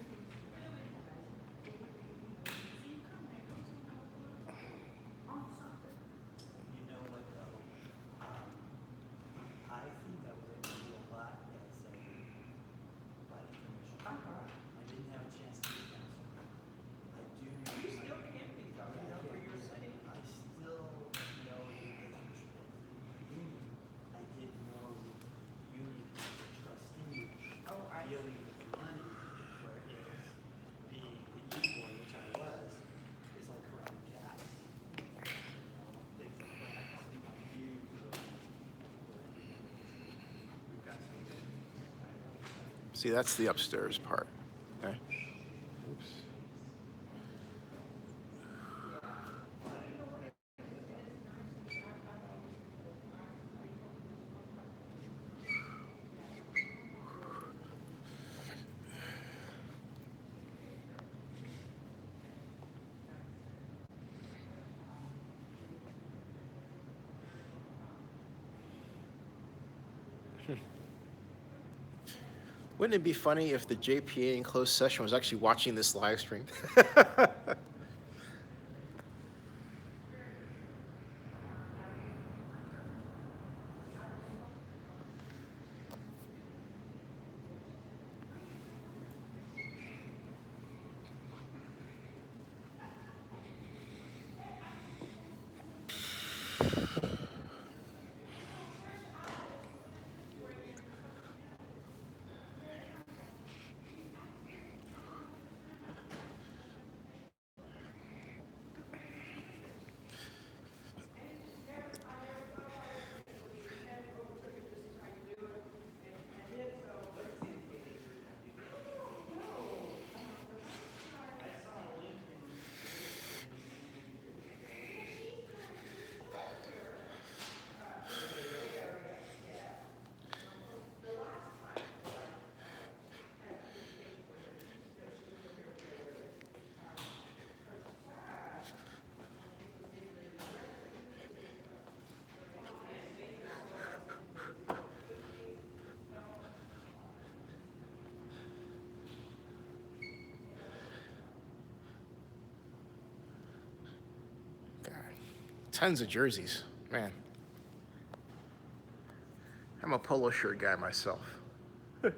I think I was able to do a lot as a planning commissioner. I didn't have a chance to be council. I do. You still can be, though, you know, for your city. I still know the difference between union. I didn't know union as a trustee dealing with money, whereas being the union board, which I was, is like around gas. Things like that. I think I'm huge. See, that's the upstairs part. Okay. Oops. Wouldn't it be funny if the JPA in closed session was actually watching this live stream? Tons of jerseys, man. I'm a polo shirt guy myself. I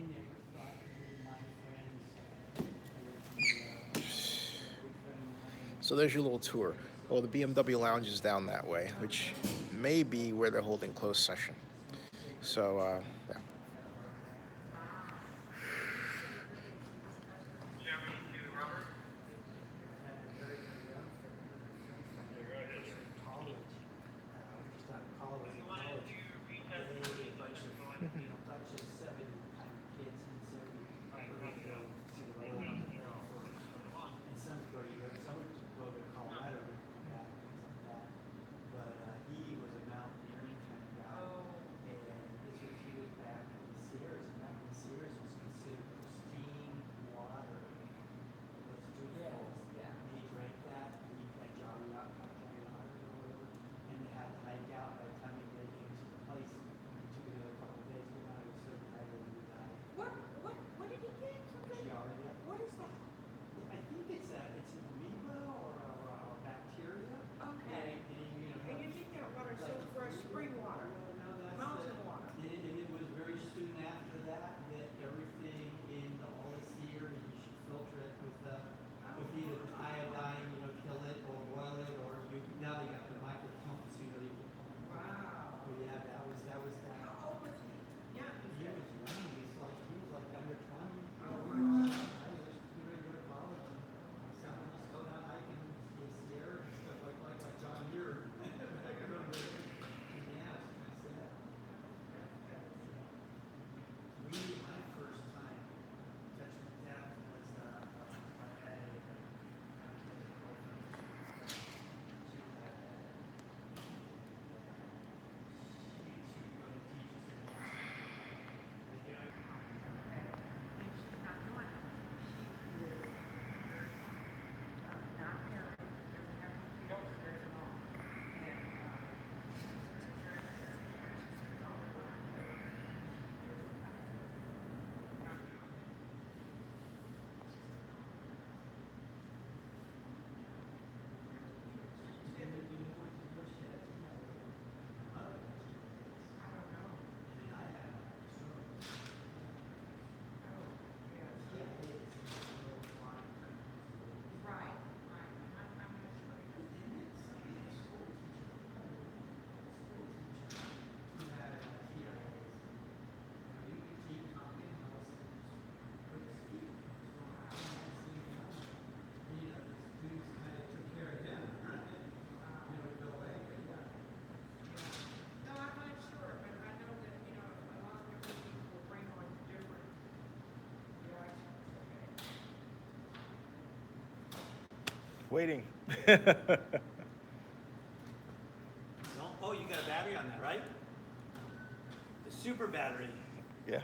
never thought that my friends, So there's your little tour. Well, the BMW lounge is down that way, which may be where they're holding closed session. So, yeah. he was a mountaineering kind of guy, and this was he was back in the Sierras, and back in the Sierras was considered pristine water. Let's do falls. Yeah. And he drank that, and he had Johnny Rock or whatever, and they had to hike out. By the time they came to the place, it took another couple of days, but now he was so dehydrated he died. What did he get? Giardia. What is that? I think it's an amoeba or a bacteria. Okay. And you think that water's so fresh, spring water, mountain water? It was very soon after that everything in all the Sierra, you should filter it with either iodine, kill it or boil it, or now they got the micropumps, you can. Wow. But yeah, that was that. How old was he? Yeah. He was young, he was like under 20. I was getting ready to go to college, and let's go down hiking in Sierra and stuff like John Muir. Back in the day. Yeah, that's it. Really, my first time touching death was Waiting. Oh, you got a battery on that, right? The super battery. Yeah.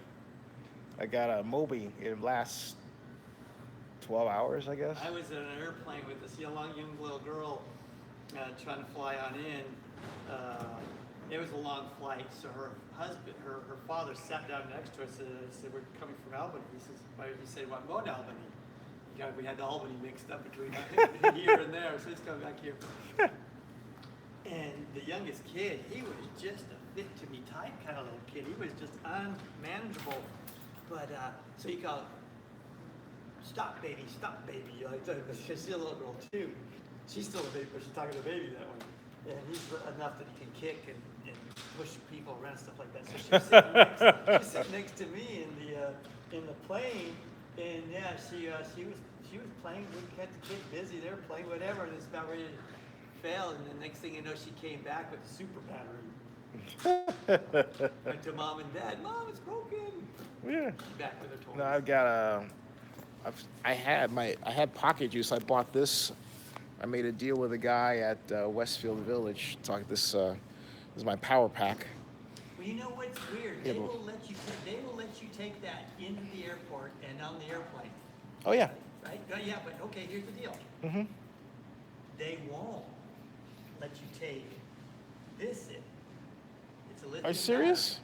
I got a Moby. It lasts 12 hours, I guess. I was in an airplane with this young little girl trying to fly on in. It was a long flight, so her husband, her father sat down next to us and said, "We're coming from Albany." He says, "Why did you say, well, I'm going to Albany?" We had the Albany mixed up between here and there, so he's coming back here. And the youngest kid, he was just a fit-to-me type kind of little kid. He was just unmanageable. But, so he called, stop baby, like that. But she's a little girl too. She's still a baby, but she's talking to the baby that way. And he's enough that he can kick and push people around, stuff like that. So she was sitting next to me in the plane, and yeah, she was playing. We kept the kids busy. They were playing whatever, and it's about ready to fail. And the next thing you know, she came back with a super battery. Went to mom and dad. Mom, it's broken. Yeah. Back with her toys. No, I've got I had pocket juice. I bought this. I made a deal with a guy at Westfield Village. This is my power pack. Well, you know what's weird? Yeah, They will let you take that into the airport and on the airplane. Oh yeah. Right? Yeah, but okay, here's the deal. Mm-hmm. They won't let you take this in. It's a lithium. Are you serious?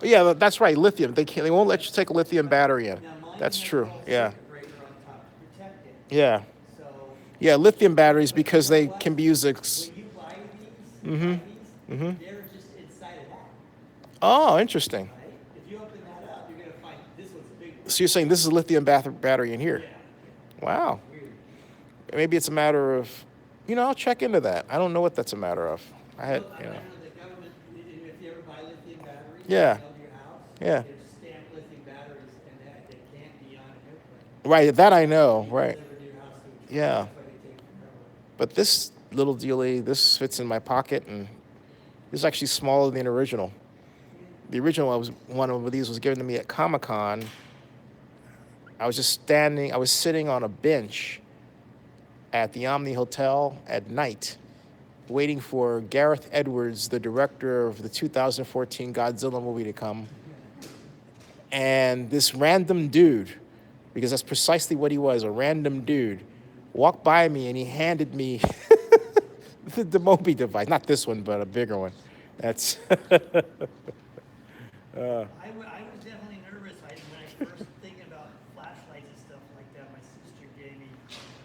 Oh, yeah, that's right. Lithium. They won't let you take a lithium battery in. Now, mine That's has a true. little Yeah. circuit breaker on top to protect it. Yeah. So Yeah, lithium batteries because they can be used. when you buy these, they're just inside of that. Oh, interesting. Right? If you open that up, you're gonna find this one's a big one. So you're saying this is a lithium battery in here? Yeah. Wow. Weird. Maybe it's a matter of, I'll check into that. I don't know what that's a matter of. I had, Look, I don't know, the government, if you ever buy lithium batteries, Yeah. you build your house, Yeah. there's stamped lithium batteries, and that they can't be on an airplane. Right, that I know. Right. Delivered to your house, so Yeah. that's why they take forever. But this little dealie, this fits in my pocket, and this is actually smaller than the original. The original one of these was given to me at Comic-Con. I was sitting on a bench at the Omni Hotel at night, waiting for Gareth Edwards, the director of the 2014 Godzilla movie, to come. And this random dude, because that's precisely what he was, a random dude, walked by me and he handed me the Moby device. Not this one, but a bigger one. That's... I was definitely nervous when I first thinking about flashlights and stuff like that. My sister gave me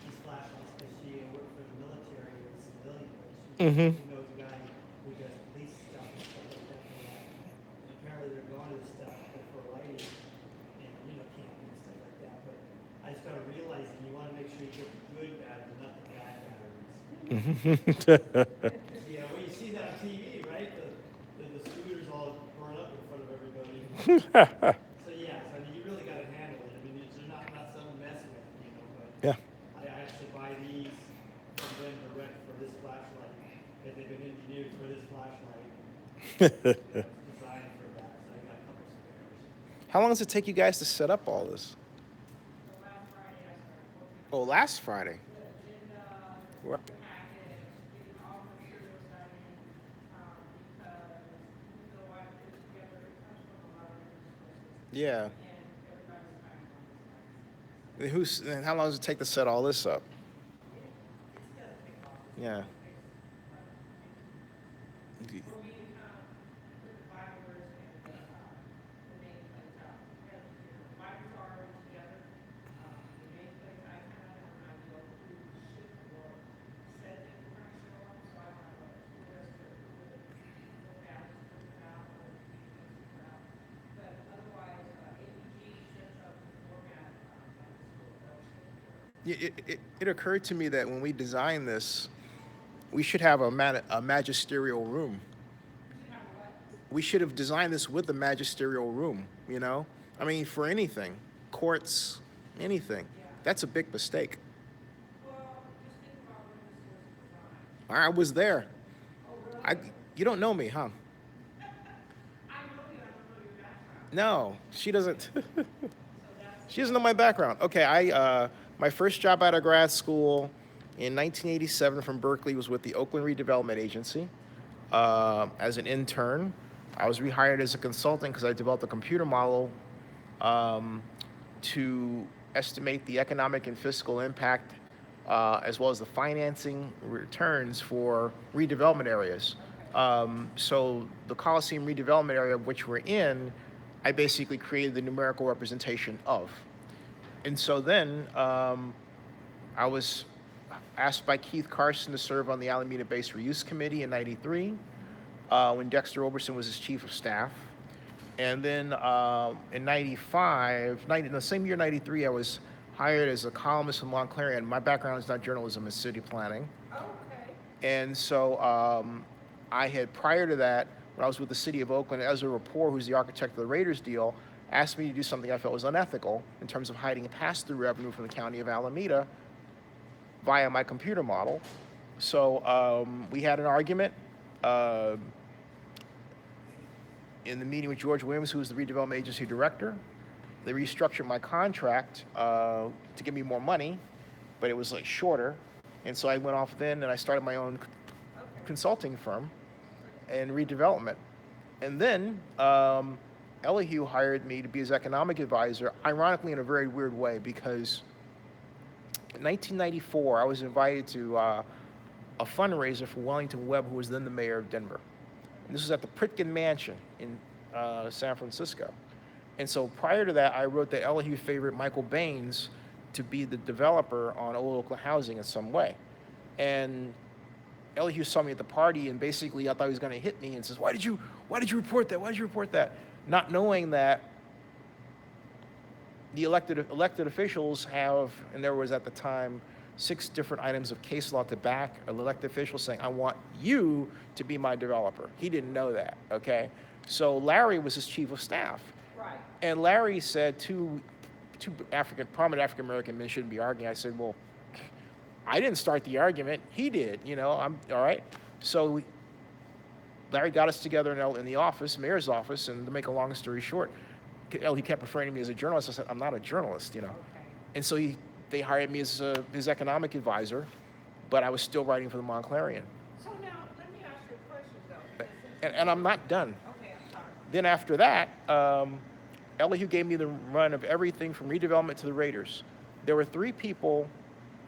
these flashlights because she worked for the military as a civilian. She knows a guy who does police stuff and stuff like that for that. And apparently they're going to this stuff for lighting and camping and stuff like that. But I started realizing you want to make sure you get the good batteries, not the bad batteries. Yeah, well, you see that on TV, right? The scooters all burn up in front of everybody. So yeah, I mean, you really got to handle it. I mean, they're not something to mess with, but Yeah. I actually buy these from them direct for this flashlight, because they've been engineered for this flashlight. Designed for that, so I got a couple spares. How long does it take you guys to set up all this? Oh, last Friday. What? Yeah. And how long does it take to set all this up? Yeah. It occurred to me that when we designed this, we should have a magisterial room. We should have designed this with a magisterial room, I mean, for anything, courts, anything. That's a big mistake. I was there. You don't know me, huh? No, she doesn't. She doesn't know my background. Okay, my first job out of grad school in 1987 from Berkeley was with the Oakland Redevelopment Agency as an intern. I was rehired as a consultant because I developed a computer model to estimate the economic and fiscal impact as well as the financing returns for redevelopment areas. So the Coliseum redevelopment area of which we're in, I basically created the numerical representation of. And so then I was asked by Keith Carson to serve on the Alameda Base Reuse Committee in '93, when Dexter Oberson was his chief of staff. And then in in the same year, '93, I was hired as a columnist in Montclair. My background is not journalism, it's city planning. Okay. And so I had, prior to that, when I was with the city of Oakland, Ezra Rapport, who's the architect of the Raiders deal, asked me to do something I felt was unethical in terms of hiding pass-through revenue from the county of Alameda via my computer model. So we had an argument in the meeting with George Williams, who was the redevelopment agency director. They restructured my contract to give me more money, but it was like shorter. And so I went off then and I started my own consulting firm in redevelopment. And then Elihu hired me to be his economic advisor, ironically in a very weird way, because in 1994, I was invited to a fundraiser for Wellington Webb, who was then the mayor of Denver. And this was at the Pritkin Mansion in San Francisco. And so prior to that, I wrote that Elihu favored Michael Baines to be the developer on Old Oakland housing in some way. And Elihu saw me at the party and basically I thought he was going to hit me and says, why did you report that? Why did you report that? Not knowing that the elected officials have, and there was at the time 6 different items of case law to back an elected official saying, I want you to be my developer. He didn't know that, okay? So Larry was his chief of staff. Right. And Larry said two prominent African-American men shouldn't be arguing. I said, well, I didn't start the argument. He did, I'm all right. So Larry got us together in the office, mayor's office, and to make a long story short, he kept referring to me as a journalist. I said, I'm not a journalist, Okay. And so they hired me as his economic advisor, but I was still writing for the Montclarian. So now, let me ask you a question though. And I'm not done. Okay, I'm sorry. Then after that, Elihu gave me the run of everything from redevelopment to the Raiders. There were 3 people,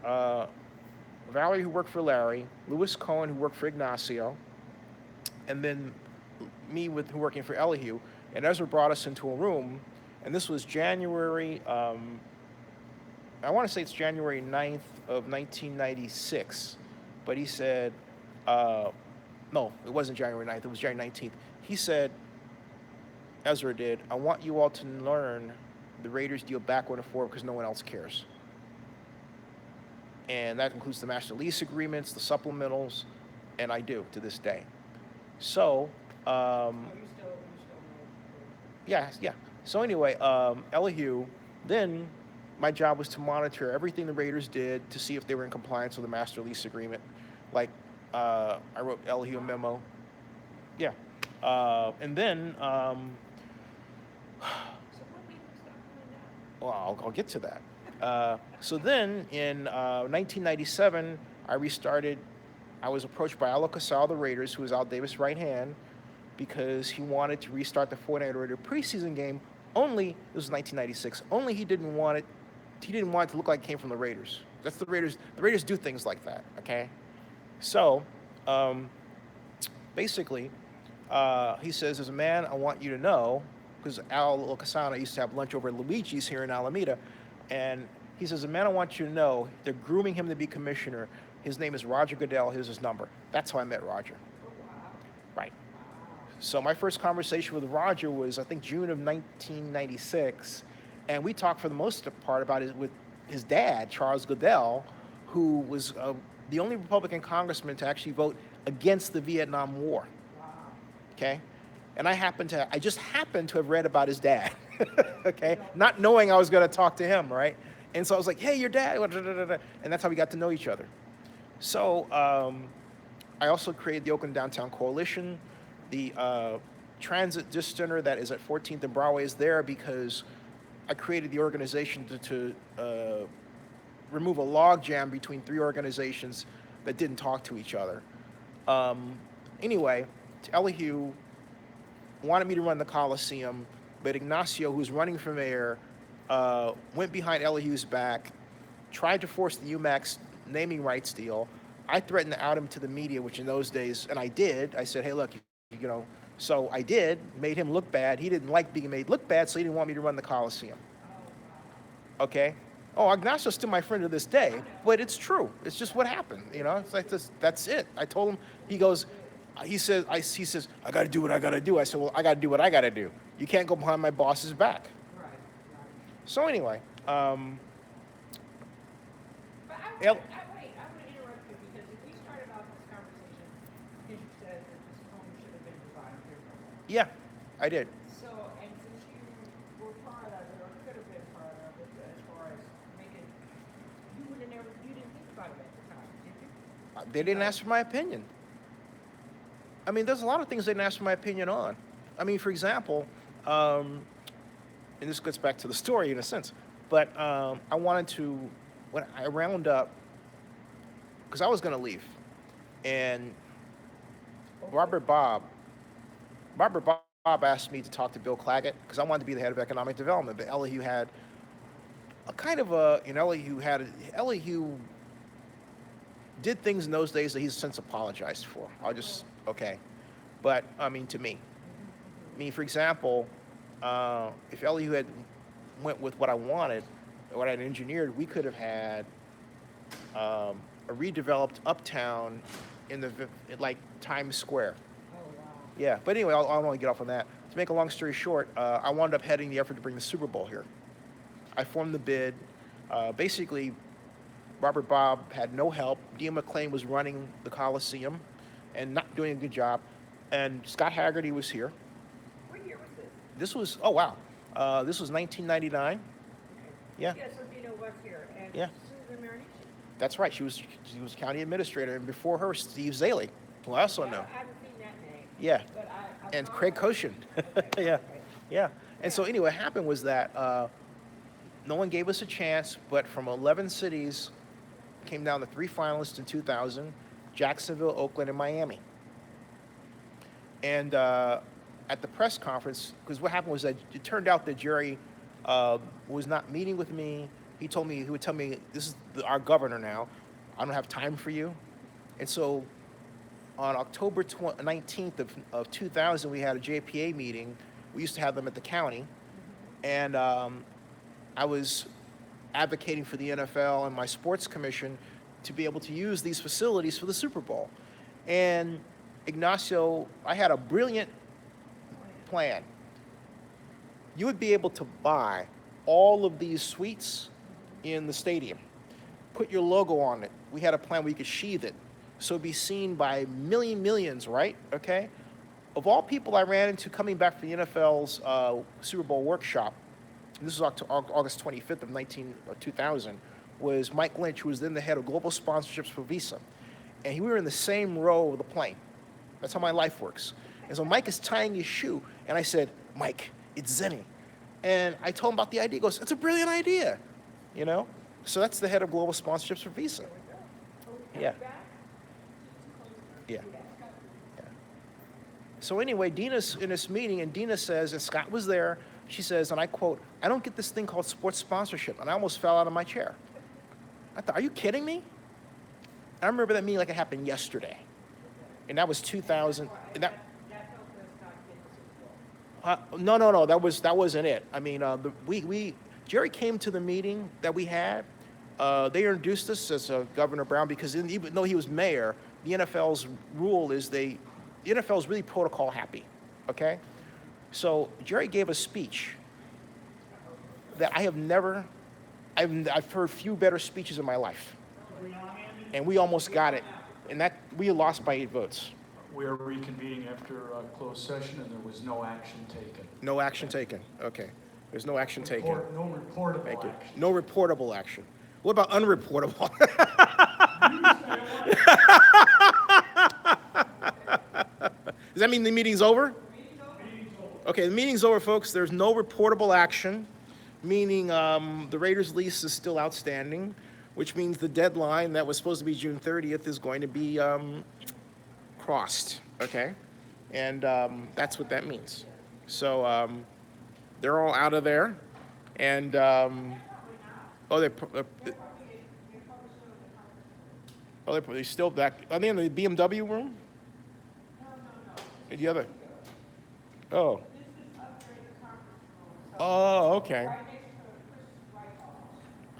Valerie, who worked for Larry, Louis Cohen, who worked for Ignacio, and then me who working for Elihu. And Ezra brought us into a room, and this was January, I want to say it's January 9th of 1996, but he said, no, it wasn't January 9th, it was January 19th. He said, Ezra did, I want you all to learn the Raiders deal backward and forward because no one else cares. And that includes the master lease agreements, the supplementals, and I do to this day. So, yeah. So anyway, Elihu, then my job was to monitor everything the Raiders did to see if they were in compliance with the master lease agreement. Like, I wrote Elihu a memo. Yeah. And then, well, I'll get to that. So then in 1997, I was approached by Al Casal, the Raiders, who was Al Davis' right hand, because he wanted to restart the 49er Raider preseason game. Only, this was 1996, only he didn't want it to look like it came from the Raiders. That's the Raiders. The Raiders do things like that, okay? So, basically, he says, as a man, I want you to know, because Al Casal and I used to have lunch over at Luigi's here in Alameda, and he says, a man, I want you to know, they're grooming him to be commissioner. His name is Roger Goodell. Here's his number. That's how I met Roger. Right. So my first conversation with Roger was, I think, June of 1996, and we talked for the most part about it with his dad, Charles Goodell, who was the only Republican congressman to actually vote against the Vietnam War. Okay? And I just happened to have read about his dad, okay? Not knowing I was going to talk to him, right? And so I was like, hey, your dad, and that's how we got to know each other. So I also created the Oakland Downtown Coalition. The transit district center that is at 14th and Broadway is there because I created the organization to remove a logjam between 3 organizations that didn't talk to each other. Anyway, Elihu wanted me to run the Coliseum, but Ignacio, who's running for mayor, went behind Elihu's back, tried to force the UMax naming rights deal. I threatened to out him to the media, which in those days, and I did. I said, hey, look, so I did, made him look bad. He didn't like being made look bad, so he didn't want me to run the Coliseum. Okay? Oh, Ignacio's still my friend to this day, but it's true. It's just what happened, you know. It's like this. That's it. I told him. He says, I got to do what I got to do. I said, well, I got to do what I got to do. You can't go behind my boss's back. Right, right. So anyway, But I want to interrupt you because if we started off this conversation, you said that this home should have been divided differently. yeah, I did. So, and since you were part of it, or could have been part of it, as far as making, you didn't think about it at the time, did you? They didn't ask for my opinion. I mean, there's a lot of things they didn't ask for my opinion on. I mean, for example, and this gets back to the story in a sense, but I wanted to, when I round up, because I was going to leave, and Robert Bob asked me to talk to Bill Claggett, because I wanted to be the head of economic development, but Elihu had a kind of a, Elihu did things in those days that he's since apologized for. Okay. But, I mean, to me. For example, if Elihu had went with what I wanted, what I'd engineered, we could have had a redeveloped uptown in like Times Square. Oh, wow. Yeah, but anyway, I'll only get off on that. To make a long story short, I wound up heading the effort to bring the Super Bowl here. I formed the bid. Basically, Robert Bob had no help. Dean McClain was running the Coliseum and not doing a good job. And Scott Haggerty was here. What year was this? This was, oh wow, this was 1999. Yeah, Yeah, so Dino was here, and Yeah. Susan Marinici. that's right. She was county administrator, and before her, Steve Zaley, who I also know. I haven't seen that name. Yeah, But I and saw Craig that. Koshin. Yeah, yeah. And so anyway, what happened was that no one gave us a chance, but from 11 cities, came down to 3 finalists in 2000, Jacksonville, Oakland, and Miami. And at the press conference, because what happened was that it turned out that Jerry was not meeting with me. He would tell me, this is our governor now. I don't have time for you. And so on October 19th of 2000, we had a JPA meeting. We used to have them at the county. And I was advocating for the NFL and my sports commission to be able to use these facilities for the Super Bowl. And Ignacio, I had a brilliant plan. You would be able to buy all of these suites in the stadium, put your logo on it. We had a plan where you could sheathe it, so it'd be seen by millions, right? Okay. Of all people I ran into coming back from the NFL's Super Bowl workshop, and this was August 25th of 2000, was Mike Lynch, who was then the head of global sponsorships for Visa. And we were in the same row of the plane. That's how my life works. And so Mike is tying his shoe, and I said, Mike, it's Zenny. And I told him about the idea. He goes, it's a brilliant idea, you know? So that's the head of global sponsorships for Visa. Yeah. Yeah. Yeah. So anyway, Dina's in this meeting, and Dina says, and Scott was there, she says, and I quote, I don't get this thing called sports sponsorship. And I almost fell out of my chair. I thought, are you kidding me? I remember that meeting like it happened yesterday. And that was 2000. And that, no, that wasn't it. I mean, Jerry came to the meeting that we had. They introduced us as Governor Brown because even though he was mayor, the NFL's rule is the NFL is really protocol happy, okay? So Jerry gave a speech that I've heard few better speeches in my life. And we almost got it. And that we lost by 8 votes. We are reconvening after closed session, and there was no action taken. No action taken. Okay. There's no action taken. No reportable Thank you. action. No reportable action. What about unreportable? Does that mean the meeting's over? Okay, the meeting's over, folks. There's no reportable action, meaning the Raiders lease is still outstanding, which means the deadline that was supposed to be June 30th is going to be crossed, okay? And that's what that means. So they're all out of there, and they're still back. Are they in the BMW room? The other. Oh. Oh, okay.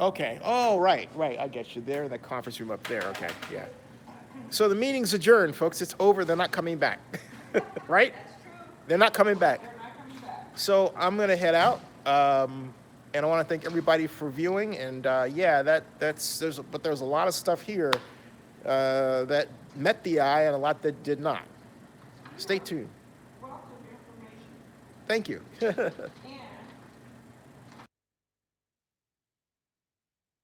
Okay. Oh, right. I get you. They're in the conference room up there. Okay. Yeah. So the meeting's adjourned, folks. It's over. They're not coming back. Right? They're not coming back. So I'm gonna head out. And I want to thank everybody for viewing. And yeah, there's a lot of stuff here that met the eye and a lot that did not. Stay tuned. Thank you. And